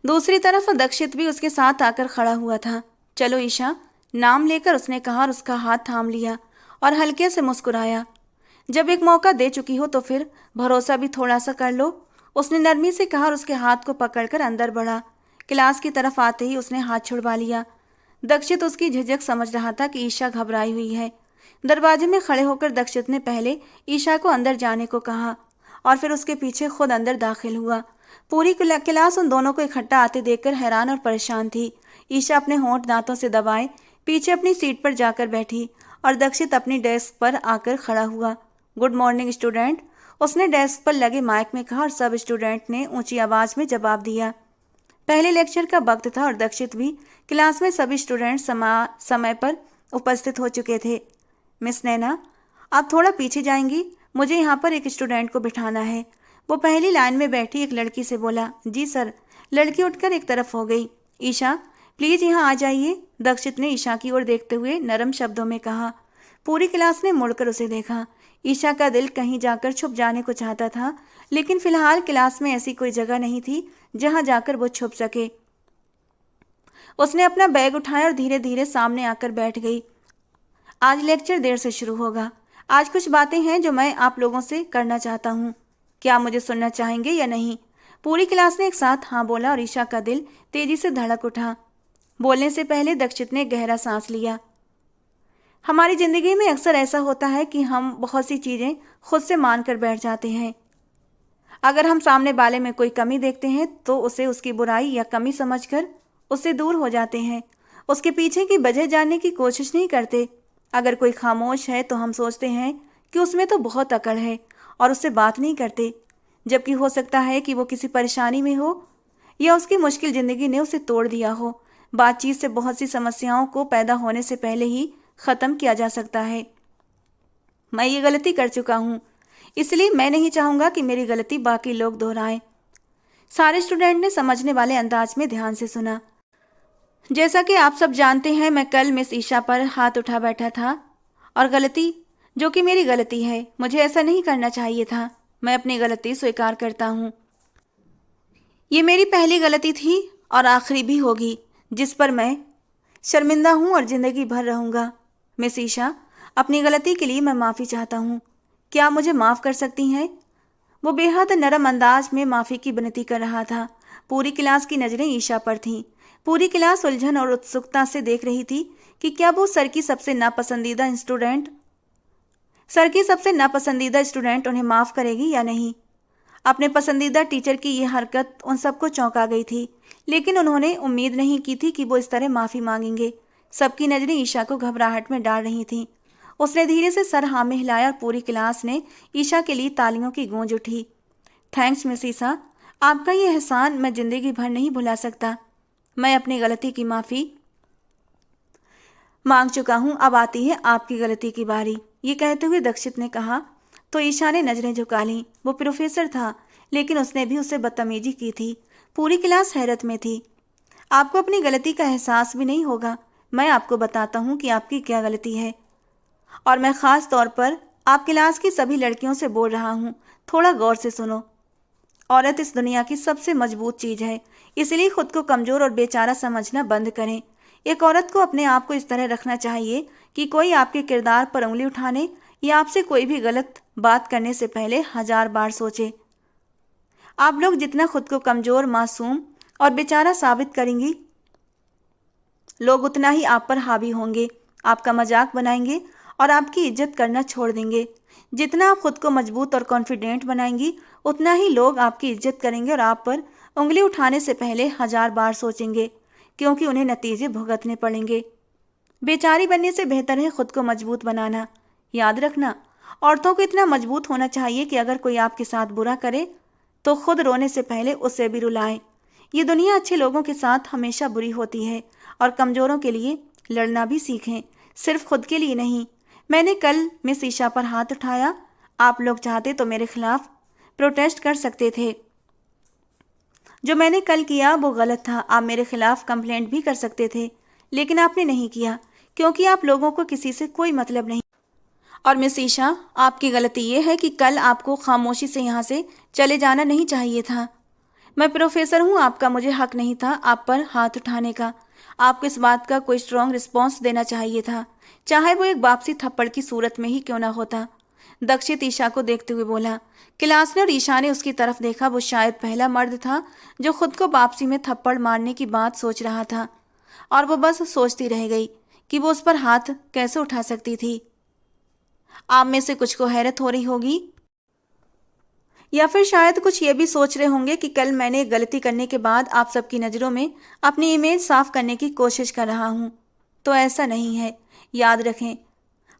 दूसरी तरफ दक्षित भी उसके साथ आकर खड़ा हुआ था। चलो ईशा, नाम लेकर उसने कहा और उसका हाथ थाम लिया और हल्के से मुस्कुराया। जब एक मौका दे चुकी हो तो फिर भरोसा भी थोड़ा सा कर लो, उसने नरमी से कहा और उसके हाथ को पकड़कर अंदर बढ़ा। क्लास की तरफ आते ही उसने हाथ छुड़वा लिया। दक्षित उसकी झिझक समझ रहा था कि ईशा घबराई हुई है। दरवाजे में खड़े होकर दक्षित ने पहले ईशा को अंदर जाने को कहा और फिर उसके पीछे खुद अंदर दाखिल हुआ। पूरी क्लास उन दोनों को इकट्ठा आते देखकर हैरान और परेशान थी। ईशा अपने होंठ दांतों से दबाए पीछे अपनी सीट पर जाकर बैठी और दक्षित अपनी डेस्क पर आकर खड़ा हुआ। गुड मॉर्निंग स्टूडेंट, उसने डेस्क पर लगे माइक में कहा और सब स्टूडेंट ने ऊंची आवाज़ में जवाब दिया। पहले लेक्चर का वक्त था और दक्षित भी क्लास में सभी स्टूडेंट समय पर उपस्थित हो चुके थे। मिस नैना, आप थोड़ा पीछे जाएंगी, मुझे यहाँ पर एक स्टूडेंट को बिठाना है। वो पहली लाइन में बैठी एक लड़की से बोला। जी सर। लड़की उठकर एक तरफ हो गई। ईशा, प्लीज़ यहाँ आ जाइए, दक्षित ने ईशा की ओर देखते हुए नरम शब्दों में कहा। पूरी क्लास ने मुड़कर उसे देखा। ईशा का दिल कहीं जाकर छुप जाने को चाहता था, लेकिन फिलहाल क्लास में ऐसी कोई जगह नहीं थी जहाँ जाकर वो छुप सके। उसने अपना बैग उठाया और धीरे धीरे सामने आकर बैठ गई। आज लेक्चर देर से शुरू होगा। आज कुछ बातें हैं जो मैं आप लोगों से करना चाहता हूँ। क्या आप मुझे सुनना चाहेंगे या नहीं? पूरी क्लास ने एक साथ हाँ बोला और ईशा का दिल तेजी से धड़क उठा। बोलने से पहले दक्षित ने गहरा सांस लिया। हमारी जिंदगी में अक्सर ऐसा होता है कि हम बहुत सी चीज़ें खुद से मान कर बैठ जाते हैं। अगर हम सामने वाले में कोई कमी देखते हैं तो उसे उसकी बुराई या कमी समझकर उससे दूर हो जाते हैं। उसके पीछे की वजह जानने की कोशिश नहीं करते। अगर कोई खामोश है तो हम सोचते हैं कि उसमें तो बहुत अकड़ है और उससे बात नहीं करते, जबकि हो सकता है कि वो किसी परेशानी में हो या उसकी मुश्किल ज़िंदगी ने उसे तोड़ दिया हो। बातचीत से बहुत सी समस्याओं को पैदा होने से पहले ही ख़त्म किया जा सकता है। मैं ये गलती कर चुका हूँ, इसलिए मैं नहीं चाहूँगा कि मेरी गलती बाकी लोग दोहराएं। सारे स्टूडेंट ने समझने वाले अंदाज में ध्यान से सुना। जैसा कि आप सब जानते हैं, मैं कल मिस ईशा पर हाथ उठा बैठा था और गलती जो कि मेरी गलती है, मुझे ऐसा नहीं करना चाहिए था। मैं अपनी गलती स्वीकार करता हूँ। ये मेरी पहली गलती थी और आखिरी भी होगी जिस पर मैं शर्मिंदा हूँ और ज़िंदगी भर रहूँगा। मिस ईशा, अपनी गलती के लिए मैं माफ़ी चाहता हूँ। क्या आप मुझे माफ़ कर सकती हैं? वो बेहद नरम अंदाज में माफ़ी की विनती कर रहा था। पूरी क्लास की नज़रें ईशा पर थीं। पूरी क्लास उलझन और उत्सुकता से देख रही थी कि क्या वो सर की सबसे नापसंदीदा स्टूडेंट उन्हें माफ़ करेगी या नहीं। अपने पसंदीदा टीचर की यह हरकत उन सबको चौंका गई थी, लेकिन उन्होंने उम्मीद नहीं की थी कि वो इस तरह माफ़ी मांगेंगे। सबकी नज़रें ईशा को घबराहट में डाल रही थीं। उसने धीरे से सर हाँ में हिलाया और पूरी क्लास ने ईशा के लिए तालियों की गूंज उठी। थैंक्स मिस ईशा, आपका ये एहसान मैं ज़िंदगी भर नहीं भुला सकता। मैं अपनी गलती की माफ़ी मांग चुका हूँ, अब आती है आपकी गलती की बारी। ये कहते हुए दक्षित ने कहा तो ईशा ने नज़रें झुका लीं। वो प्रोफेसर था, लेकिन उसने भी उससे बदतमीजी की थी। पूरी क्लास हैरत में थी। आपको अपनी गलती का एहसास भी नहीं होगा। मैं आपको बताता हूँ कि आपकी क्या गलती है, और मैं ख़ास तौर पर आप क्लास की सभी लड़कियों से बोल रहा हूँ। थोड़ा गौर से सुनो। औरत इस दुनिया की सबसे मजबूत चीज़ है, इसलिए खुद को कमज़ोर और बेचारा समझना बंद करें। एक औरत को अपने आप को इस तरह रखना चाहिए कि कोई आपके किरदार पर उंगली उठाने या आपसे कोई भी गलत बात करने से पहले 1000 बार सोचे। आप लोग जितना खुद को कमज़ोर, मासूम और बेचारा साबित करेंगी, लोग उतना ही आप पर हावी होंगे, आपका मजाक बनाएंगे और आपकी इज्जत करना छोड़ देंगे। जितना आप खुद को मजबूत और कॉन्फिडेंट बनाएंगी, उतना ही लोग आपकी इज्जत करेंगे और आप पर उंगली उठाने से पहले 1000 बार सोचेंगे, क्योंकि उन्हें नतीजे भुगतने पड़ेंगे। बेचारी बनने से बेहतर है खुद को मजबूत बनाना। याद रखना, औरतों को इतना मजबूत होना चाहिए कि अगर कोई आपके साथ बुरा करे तो खुद रोने से पहले उसे भी रुलाएं। ये दुनिया अच्छे लोगों के साथ हमेशा बुरी होती है, और कमज़ोरों के लिए लड़ना भी सीखें, सिर्फ खुद के लिए नहीं। मैंने कल मिस ईशा पर हाथ उठाया। आप लोग चाहते तो मेरे खिलाफ प्रोटेस्ट कर सकते थे। जो मैंने कल किया वो गलत था। आप मेरे खिलाफ कंप्लेंट भी कर सकते थे, लेकिन आपने नहीं किया, क्योंकि आप लोगों को किसी से कोई मतलब नहीं। और मिस ईशा, आपकी गलती ये है कि कल आपको खामोशी से यहाँ से चले जाना नहीं चाहिए था। मैं प्रोफेसर हूँ, आपका मुझे हक नहीं था आप पर हाथ उठाने का। आपको इस बात का कोई स्ट्रॉन्ग रिस्पॉन्स देना चाहिए था, चाहे वो एक वापसी थप्पड़ की सूरत में ही क्यों ना होता। दक्षित ईशा को देखते हुए बोला। क्लास ने और ईशा ने उसकी तरफ देखा। वो शायद पहला मर्द था जो खुद को वापसी में थप्पड़ मारने की बात सोच रहा था, और वो बस सोचती रह गई कि वो उस पर हाथ कैसे उठा सकती थी। आप में से कुछ को हैरत हो रही होगी, या फिर शायद कुछ ये भी सोच रहे होंगे कि कल मैंने गलती करने के बाद आप सबकी नज़रों में अपनी इमेज साफ करने की कोशिश कर रहा हूँ। तो ऐसा नहीं है। याद रखें,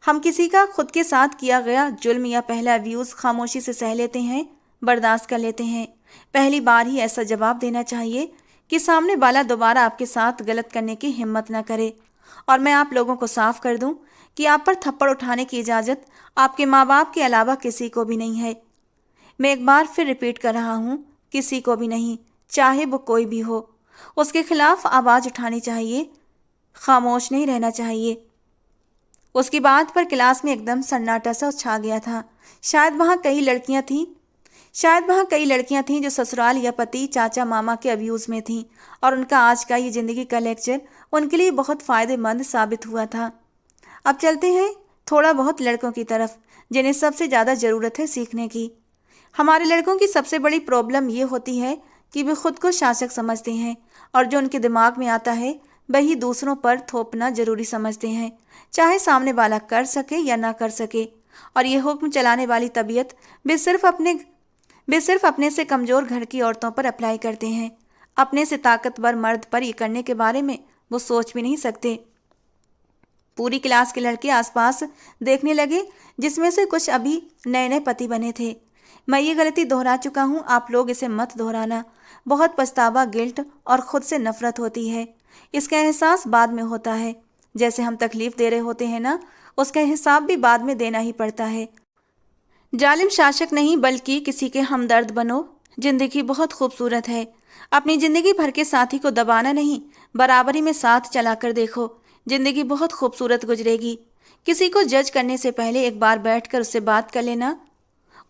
हम किसी का खुद के साथ किया गया जुल्म या पहला व्यूज़ खामोशी से सह लेते हैं, बर्दाश्त कर लेते हैं। पहली बार ही ऐसा जवाब देना चाहिए कि सामने वाला दोबारा आपके साथ गलत करने की हिम्मत न करे। और मैं आप लोगों को साफ कर दूं कि आप पर थप्पड़ उठाने की इजाज़त आपके माँ बाप के अलावा किसी को भी नहीं है। मैं एक बार फिर रिपीट कर रहा हूँ, किसी को भी नहीं, चाहे वो कोई भी हो। उसके खिलाफ आवाज़ उठानी चाहिए, खामोश नहीं रहना चाहिए। उसकी बात पर क्लास में एकदम सन्नाटा सा छा गया था। शायद वहाँ कई लड़कियाँ थीं शायद वहाँ कई लड़कियां थीं जो ससुराल या पति चाचा मामा के अब्यूज़ में थीं और उनका आज का ये ज़िंदगी का लेक्चर उनके लिए बहुत फ़ायदेमंद साबित हुआ था। अब चलते हैं थोड़ा बहुत लड़कों की तरफ, जिन्हें सबसे ज़्यादा ज़रूरत है सीखने की। हमारे लड़कों की सबसे बड़ी प्रॉब्लम ये होती है कि वे खुद को शासक समझते हैं और जो उनके दिमाग में आता है वही दूसरों पर थोपना जरूरी समझते हैं, चाहे सामने वाला कर सके या ना कर सके। और ये हुक्म चलाने वाली तबीयत वे सिर्फ अपने से कमज़ोर घर की औरतों पर अप्लाई करते हैं। अपने से ताकतवर मर्द पर ये करने के बारे में वो सोच भी नहीं सकते। पूरी क्लास के लड़के आसपास देखने लगे, जिसमें से कुछ अभी नए नए पति बने थे। मैं ये गलती दोहरा चुका हूँ, आप लोग इसे मत दोहराना। बहुत पछतावा, गिल्ट और खुद से नफरत होती है। इसका एहसास बाद में होता है। जैसे हम तकलीफ दे रहे होते हैं ना, उसका हिसाब भी बाद में देना ही पड़ता है। जालिम शासक नहीं बल्कि किसी के हमदर्द बनो। जिंदगी बहुत खूबसूरत है। अपनी जिंदगी भर के साथी को दबाना नहीं, बराबरी में साथ चलाकर देखो। जिंदगी बहुत खूबसूरत गुजरेगी। किसी को जज करने से पहले एक बार बैठकर उससे बात कर लेना,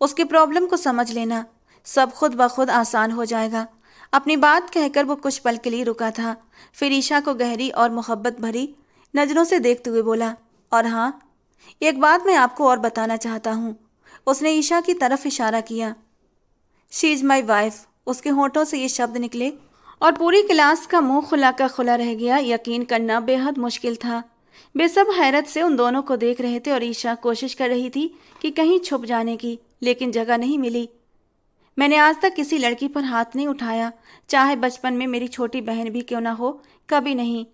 उसके प्रॉब्लम को समझ लेना, सब खुद ब खुद आसान हो जाएगा। अपनी बात कहकर वो कुछ पल के लिए रुका था, फिर ईशा को गहरी और मोहब्बत भरी नजरों से देखते हुए बोला, और हाँ, एक बात मैं आपको और बताना चाहता हूँ। उसने ईशा की तरफ इशारा किया। She is my wife. उसके होठों से ये शब्द निकले और पूरी क्लास का मुंह खुला का खुला रह गया। यकीन करना बेहद मुश्किल था। वे सब हैरत से उन दोनों को देख रहे थे और ईशा कोशिश कर रही थी कि कहीं छुप जाने की, लेकिन जगह नहीं मिली। मैंने आज तक किसी लड़की पर हाथ नहीं उठाया, चाहे बचपन में मेरी छोटी बहन भी क्यों ना हो, कभी नहीं।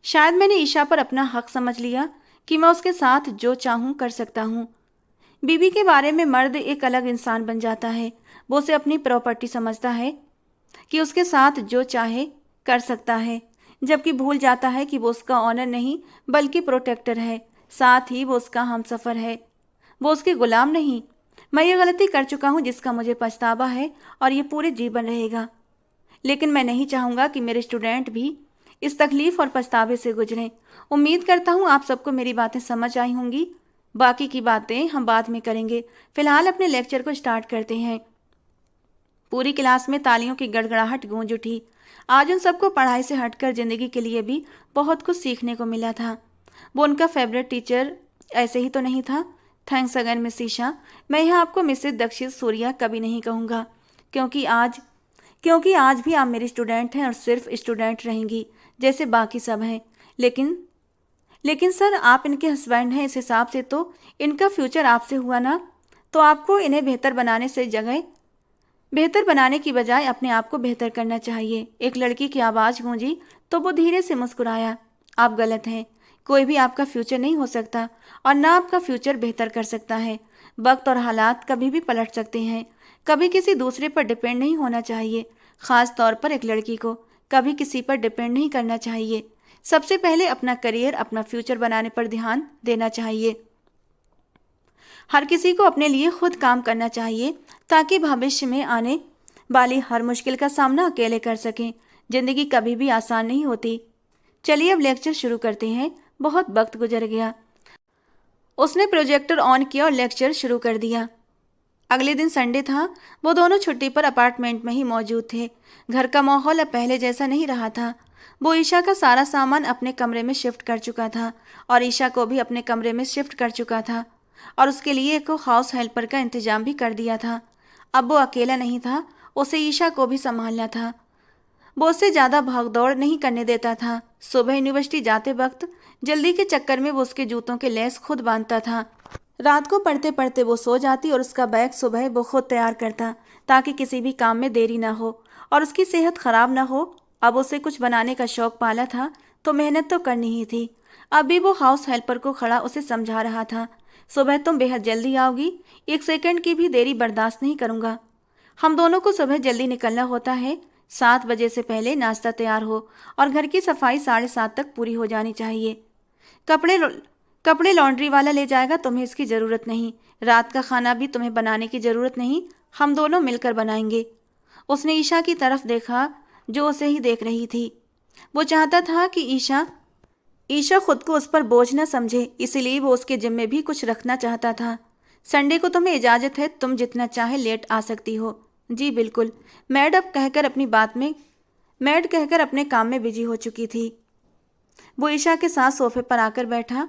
शायद मैंने ईशा पर अपना हक समझ लिया कि मैं उसके साथ जो चाहूँ कर सकता हूँ। बीवी के बारे में मर्द एक अलग इंसान बन जाता है। वो उसे अपनी प्रॉपर्टी समझता है कि उसके साथ जो चाहे कर सकता है, जबकि भूल जाता है कि वो उसका ऑनर नहीं बल्कि प्रोटेक्टर है। साथ ही वो उसका हमसफ़र है, वो उसके गुलाम नहीं। मैं ये गलती कर चुका हूँ जिसका मुझे पछतावा है और ये पूरे जीवन रहेगा। लेकिन मैं नहीं चाहूँगा कि मेरे स्टूडेंट भी इस तकलीफ़ और पछतावे से गुजरें। उम्मीद करता हूँ आप सबको मेरी बातें समझ आई होंगी। बाकी की बातें हम बाद में करेंगे। फिलहाल अपने लेक्चर को स्टार्ट करते हैं। पूरी क्लास में तालियों की गड़गड़ाहट गूंज उठी। आज उन सबको पढ़ाई से हटकर जिंदगी के लिए भी बहुत कुछ सीखने को मिला था। वो उनका फेवरेट टीचर ऐसे ही तो नहीं था। Thanks again miss Isha. मैं यहाँ आपको मिसेज दक्षित सूर्या कभी नहीं कहूँगा, क्योंकि आज भी आप मेरी स्टूडेंट हैं और सिर्फ स्टूडेंट रहेंगी जैसे बाकी सब हैं। लेकिन सर, आप इनके हस्बैंड हैं, इस हिसाब से तो इनका फ्यूचर आपसे हुआ ना, तो आपको इन्हें बेहतर बनाने की बजाय अपने आप को बेहतर करना चाहिए। एक लड़की की आवाज़ गूंजी तो वो धीरे से मुस्कुराया। आप गलत हैं। कोई भी आपका फ्यूचर नहीं हो सकता और ना आपका फ्यूचर बेहतर कर सकता है। वक्त और हालात कभी भी पलट सकते हैं। कभी किसी दूसरे पर डिपेंड नहीं होना चाहिए। ख़ास तौर पर एक लड़की को कभी किसी पर डिपेंड नहीं करना चाहिए। सबसे पहले अपना करियर, अपना फ्यूचर बनाने पर ध्यान देना चाहिए। हर किसी को अपने लिए खुद काम करना चाहिए ताकि भविष्य में आने वाली हर मुश्किल का सामना अकेले कर सकें। जिंदगी कभी भी आसान नहीं होती। चलिए अब लेक्चर शुरू करते हैं। बहुत वक्त गुजर गया। उसने प्रोजेक्टर ऑन किया और लेक्चर शुरू कर दिया। अगले दिन संडे था। वो दोनों छुट्टी पर अपार्टमेंट में ही मौजूद थे। घर का माहौल अब पहले जैसा नहीं रहा था। वो ईशा का सारा सामान अपने कमरे में शिफ्ट कर चुका था और ईशा को भी अपने कमरे में शिफ्ट कर चुका था और उसके लिए एक हाउस हेल्पर का इंतजाम भी कर दिया था। अब वो अकेला नहीं था, उसे ईशा को भी संभालना था। वो उससे ज़्यादा भागदौड़ नहीं करने देता था। सुबह यूनिवर्सिटी जाते वक्त जल्दी के चक्कर में वो उसके जूतों के लेस खुद बांधता था। रात को पढ़ते पढ़ते वो सो जाती और उसका बैग सुबह वो खुद तैयार करता ताकि किसी भी काम में देरी ना हो और उसकी सेहत खराब ना हो। अब उसे कुछ बनाने का शौक पाला था तो मेहनत तो करनी ही थी। अभी वो हाउस हेल्पर को खड़ा उसे समझा रहा था, सुबह तुम बेहद जल्दी आओगी, 1 सेकंड की भी देरी बर्दाश्त नहीं करूँगा। हम दोनों को सुबह जल्दी निकलना होता है। 7 बजे से पहले नाश्ता तैयार हो और घर की सफाई 7:30 तक पूरी हो जानी चाहिए। कपड़े लॉन्ड्री वाला ले जाएगा, तुम्हें इसकी ज़रूरत नहीं। रात का खाना भी तुम्हें बनाने की ज़रूरत नहीं, हम दोनों मिलकर बनाएंगे। उसने ईशा की तरफ देखा जो उसे ही देख रही थी। वो चाहता था कि ईशा खुद को उस पर बोझ न समझे, इसीलिए वो उसके जिम्मे भी कुछ रखना चाहता था। संडे को तुम्हें इजाज़त है, तुम जितना चाहे लेट आ सकती हो। जी बिल्कुल। मैड कहकर अपने काम में बिजी हो चुकी थी। वो ईशा के साथ सोफे पर आकर बैठा।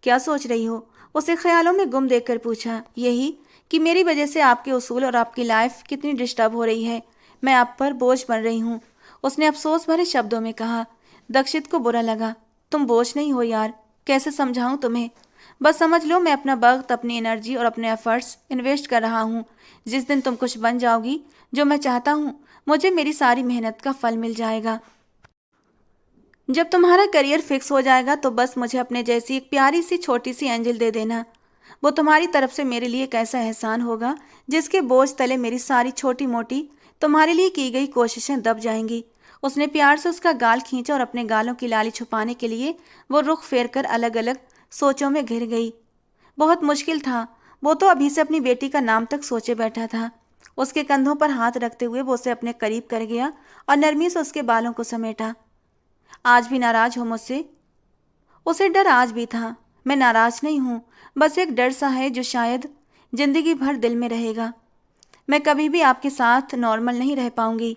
क्या सोच रही हो? उसे ख्यालों में गुम देखकर पूछा। यही कि मेरी वजह से आपके उसूल और आपकी लाइफ कितनी डिस्टर्ब हो रही है। मैं आप पर बोझ बन रही हूँ, उसने अफसोस भरे शब्दों में कहा। दक्षित को बुरा लगा। तुम बोझ नहीं हो यार, कैसे समझाऊं तुम्हें? बस समझ लो मैं अपना वक्त, अपनी एनर्जी और अपने एफर्ट्स इन्वेस्ट कर रहा हूँ। जिस दिन तुम कुछ बन जाओगी जो मैं चाहता हूँ, मुझे मेरी सारी मेहनत का फल मिल जाएगा। जब तुम्हारा करियर फिक्स हो जाएगा तो बस मुझे अपने जैसी एक प्यारी सी छोटी सी एंजल दे देना। वो तुम्हारी तरफ से मेरे लिए एक ऐसा एहसान होगा जिसके बोझ तले मेरी सारी छोटी मोटी तुम्हारे लिए की गई कोशिशें दब जाएंगी। उसने प्यार से उसका गाल खींचा और अपने गालों की लाली छुपाने के लिए वो रुख फेर कर अलग अलग सोचों में घिर गई। बहुत मुश्किल था। वो तो अभी से अपनी बेटी का नाम तक सोचे बैठा था। उसके कंधों पर हाथ रखते हुए वो उसे अपने करीब कर गया और नरमी से उसके बालों को समेटा। आज भी नाराज हो मुझसे? उसे डर आज भी था। मैं नाराज नहीं हूं, बस एक डर सा है जो शायद जिंदगी भर दिल में रहेगा। मैं कभी भी आपके साथ नॉर्मल नहीं रह पाऊंगी।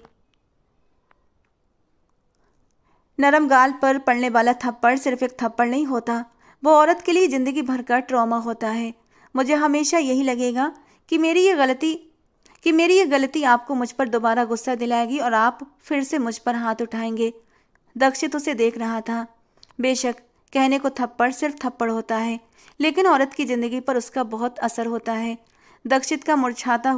नरम गाल पर पड़ने वाला थप्पड़ सिर्फ एक थप्पड़ नहीं होता, वो औरत के लिए जिंदगी भर का ट्रॉमा होता है। मुझे हमेशा यही लगेगा कि मेरी ये गलती आपको मुझ पर दोबारा गुस्सा दिलाएगी और आप फिर से मुझ पर हाथ उठाएंगे। दक्षित उसे देख रहा था। बेशक कहने को थप्पड़ सिर्फ थप्पड़ होता है, लेकिन औरत की जिंदगी पर उसका बहुत असर होता है। दक्षित का मुरझाता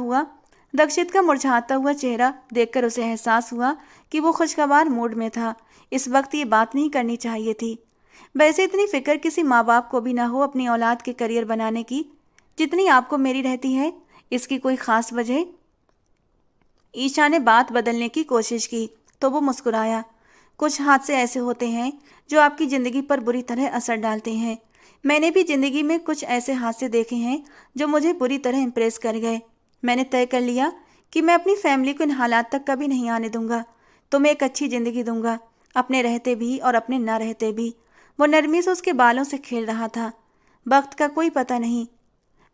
हुआ चेहरा देखकर उसे एहसास हुआ कि वो खुशगवार मूड में था। इस वक्त ये बात नहीं करनी चाहिए थी। वैसे इतनी फिक्र किसी माँ बाप को भी ना हो अपनी औलाद के करियर बनाने की, जितनी आपको मेरी रहती है। इसकी कोई खास वजह? ईशा ने बात बदलने की कोशिश की तो वो मुस्कुराया। कुछ हादसे ऐसे होते हैं जो आपकी ज़िंदगी पर बुरी तरह असर डालते हैं। मैंने भी ज़िंदगी में कुछ ऐसे हादसे देखे हैं जो मुझे बुरी तरह इम्प्रेस कर गए। मैंने तय कर लिया कि मैं अपनी फैमिली को इन हालात तक कभी नहीं आने दूंगा। तुम्हें एक अच्छी ज़िंदगी दूंगा, अपने रहते भी और अपने ना रहते भी। वो नरमी से उसके बालों से खेल रहा था। वक्त का कोई पता नहीं।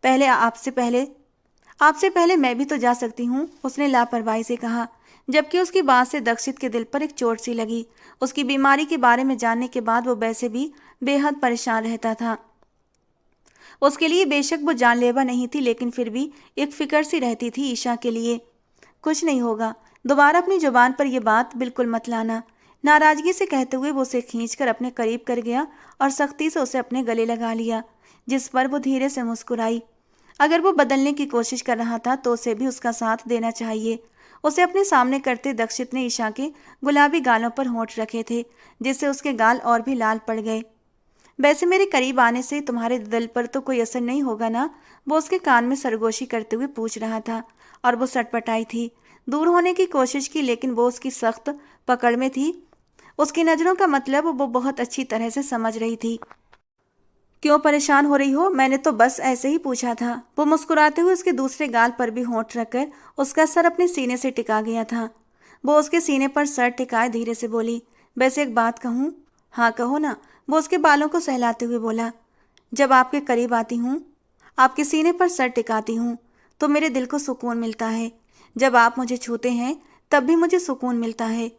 पहले आपसे पहले मैं भी तो जा सकती हूँ, उसने लापरवाही से कहा, जबकि उसकी बात से दक्षित के दिल पर एक चोट सी लगी। उसकी बीमारी के बारे में जानने के बाद वो वैसे भी बेहद परेशान रहता था। उसके लिए बेशक वो जानलेवा नहीं थी, लेकिन फिर भी एक फिक्र सी रहती थी ईशा के लिए। कुछ नहीं होगा, दोबारा अपनी जुबान पर यह बात बिल्कुल मत लाना, नाराजगी से कहते हुए वो उसे खींचकर अपने करीब कर गया और सख्ती से उसे अपने गले लगा लिया, जिस पर वो धीरे से मुस्कुराई। अगर वो बदलने की कोशिश कर रहा था तो उसे भी उसका साथ देना चाहिए। उसे अपने सामने करते दक्षित ने ईशा के गुलाबी गालों पर होंठ रखे थे, जिससे उसके गाल और भी लाल पड़ गए। वैसे मेरे करीब आने से तुम्हारे दिल पर तो कोई असर नहीं होगा ना? वो उसके कान में सरगोशी करते हुए पूछ रहा था और वो सटपटाई थी। दूर होने की कोशिश की, लेकिन वो उसकी सख्त पकड़ में थी। उसकी नज़रों का मतलब वो बहुत अच्छी तरह से समझ रही थी। क्यों परेशान हो रही हो? मैंने तो बस ऐसे ही पूछा था। वो मुस्कुराते हुए उसके दूसरे गाल पर भी होंठ रखकर उसका सर अपने सीने से टिका गया था। वो उसके सीने पर सर टिकाए धीरे से बोली, वैसे एक बात कहूँ? हाँ कहो ना, वो उसके बालों को सहलाते हुए बोला। जब आपके करीब आती हूँ, आपके सीने पर सर टिकाती हूँ, तो मेरे दिल को सुकून मिलता है। जब आप मुझे छूते हैं तब भी मुझे सुकून मिलता है।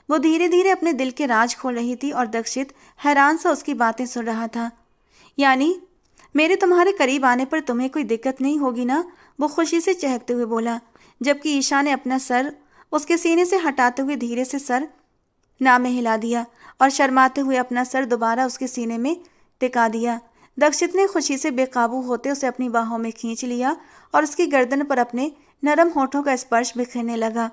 वो धीरे धीरे अपने दिल के राज खोल रही थी और दक्षित हैरान सा उसकी बातें सुन रहा था। यानी मेरे तुम्हारे करीब आने पर तुम्हें कोई दिक्कत नहीं होगी ना? वो खुशी से चहकते हुए बोला, जबकि ईशा ने अपना सर उसके सीने से हटाते हुए धीरे से सर ना में हिला दिया और शर्माते हुए अपना सर दोबारा उसके सीने में टिका दिया। दक्षित ने खुशी से बेकाबू होते उसे अपनी बाहों में खींच लिया और उसकी गर्दन पर अपने नरम होठों का स्पर्श बिखेरने लगा।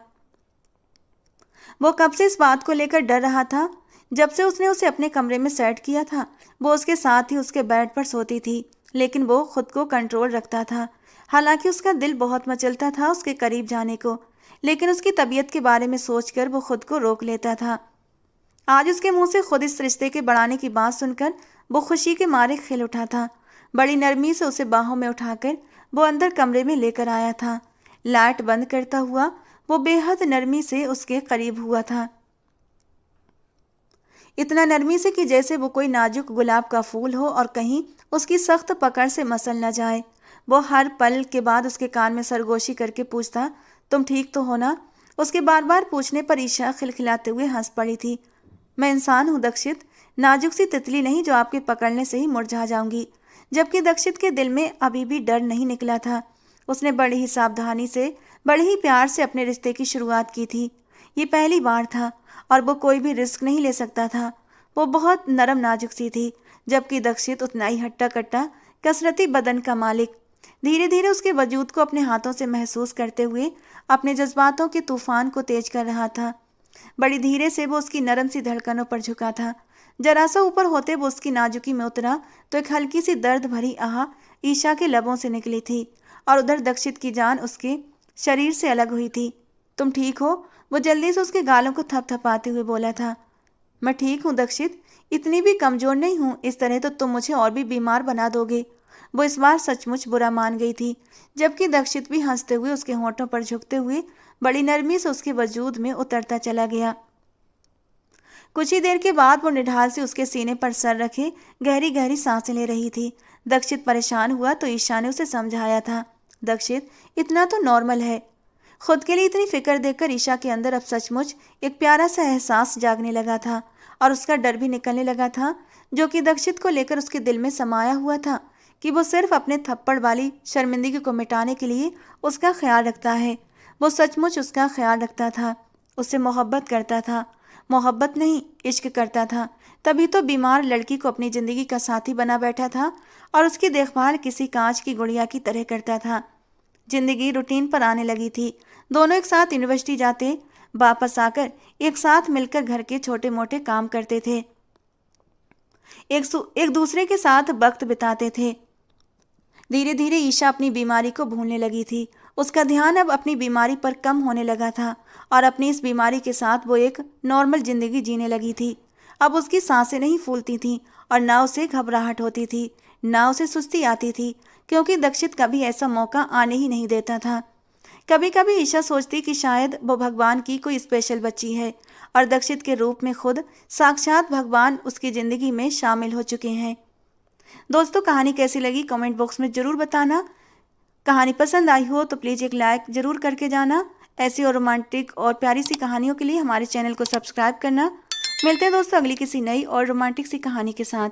वो कब से इस बात को लेकर डर रहा था। जब से उसने उसे अपने कमरे में सेट किया था, वो उसके साथ ही उसके बेड पर सोती थी, लेकिन वो खुद को कंट्रोल रखता था। हालांकि उसका दिल बहुत मचलता था उसके करीब जाने को, लेकिन उसकी तबीयत के बारे में सोचकर वो खुद को रोक लेता था। आज उसके मुंह से खुद इस रिश्ते के बढ़ाने की बात सुनकर वो खुशी के मारे खिल उठा था। बड़ी नरमी से उसे बाहों में उठाकर वो अंदर कमरे में लेकर आया था। लाइट बंद करता हुआ वो बेहद नरमी से उसके करीब हुआ था, इतना नरमी से कि जैसे वो कोई नाजुक गुलाब का फूल हो और कहीं उसकी सख्त पकड़ से मसल न जाए। वो हर पल के बाद उसके कान में सरगोशी करके पूछता, तुम ठीक तो हो ना? उसके बार बार पूछने पर ईशा खिलखिलाते हुए हंस पड़ी थी। मैं इंसान हूँ दक्षित, नाजुक सी तितली नहीं जो आपके पकड़ने से ही मुरझा जाऊंगी। जबकि दक्षित के दिल में अभी भी डर नहीं निकला था। उसने बड़ी ही सावधानी से, बड़े ही प्यार से अपने रिश्ते की शुरुआत की थी। ये पहली बार था और वो कोई भी रिस्क नहीं ले सकता था। वो बहुत नरम नाजुक सी थी, जबकि दक्षित उतना ही हट्टा कट्टा कसरती बदन का मालिक। धीरे धीरे उसके वजूद को अपने हाथों से महसूस करते हुए अपने जज्बातों के तूफान को तेज कर रहा था। बड़ी धीरे से वो उसकी नरम सी धड़कनों पर झुका था। जरा सा ऊपर होते वो उसकी नाजुकी में उतरा तो एक हल्की सी दर्द भरी आह ईशा के लबों से निकली थी और उधर दक्षित की जान उसके शरीर से अलग हुई थी। तुम ठीक हो? वो जल्दी से उसके गालों को थपथपाते हुए बोला था। मैं ठीक हूँ दक्षित, इतनी भी कमजोर नहीं हूँ, इस तरह तो तुम मुझे और भी बीमार बना दोगे। वो इस बार सचमुच बुरा मान गई थी, जबकि दक्षित भी हंसते हुए उसके होंठों पर झुकते हुए बड़ी नरमी से उसके वजूद में उतरता चला गया। कुछ ही देर के बाद वो निढाल से उसके सीने पर सर रखे गहरी गहरी सांसें ले रही थी। दक्षित परेशान हुआ तो ईशा ने उसे समझाया था, दक्षित इतना तो नॉर्मल है। खुद के लिए इतनी फिक्र देखकर ईशा के अंदर अब सचमुच एक प्यारा सा एहसास जागने लगा था और उसका डर भी निकलने लगा था, जो कि दक्षित को लेकर उसके दिल में समाया हुआ था कि वो सिर्फ अपने थप्पड़ वाली शर्मिंदगी को मिटाने के लिए उसका ख्याल रखता है। वो सचमुच उसका ख्याल रखता था, उससे मोहब्बत करता था। मोहब्बत नहीं, इश्क करता था। तभी तो बीमार लड़की को अपनी जिंदगी का साथी बना बैठा था और उसकी देखभाल किसी कांच की गुड़िया की तरह करता था। जिंदगी रूटीन पर आने लगी थी। दोनों एक साथ यूनिवर्सिटी जाते, वापस आकर एक साथ मिलकर घर के छोटे मोटे काम करते थे, एक दूसरे के साथ वक्त बिताते थे। धीरे धीरे ईशा अपनी बीमारी को भूलने लगी थी। उसका ध्यान अब अपनी बीमारी पर कम होने लगा था और अपनी इस बीमारी के साथ वो एक नॉर्मल जिंदगी जीने लगी थी। अब उसकी सांसें नहीं फूलती थीं और ना उसे घबराहट होती थी, ना उसे सुस्ती आती थी, क्योंकि दक्षित कभी ऐसा मौका आने ही नहीं देता था। कभी कभी ईशा सोचती कि शायद वो भगवान की कोई स्पेशल बच्ची है और दक्षित के रूप में खुद साक्षात भगवान उसकी ज़िंदगी में शामिल हो चुके हैं। दोस्तों, कहानी कैसी लगी कमेंट बॉक्स में ज़रूर बताना। कहानी पसंद आई हो तो प्लीज़ एक लाइक ज़रूर करके जाना। ऐसी और रोमांटिक और प्यारी सी कहानियों के लिए हमारे चैनल को सब्सक्राइब करना। मिलते हैं दोस्तों अगली किसी नई और रोमांटिक सी कहानी के साथ।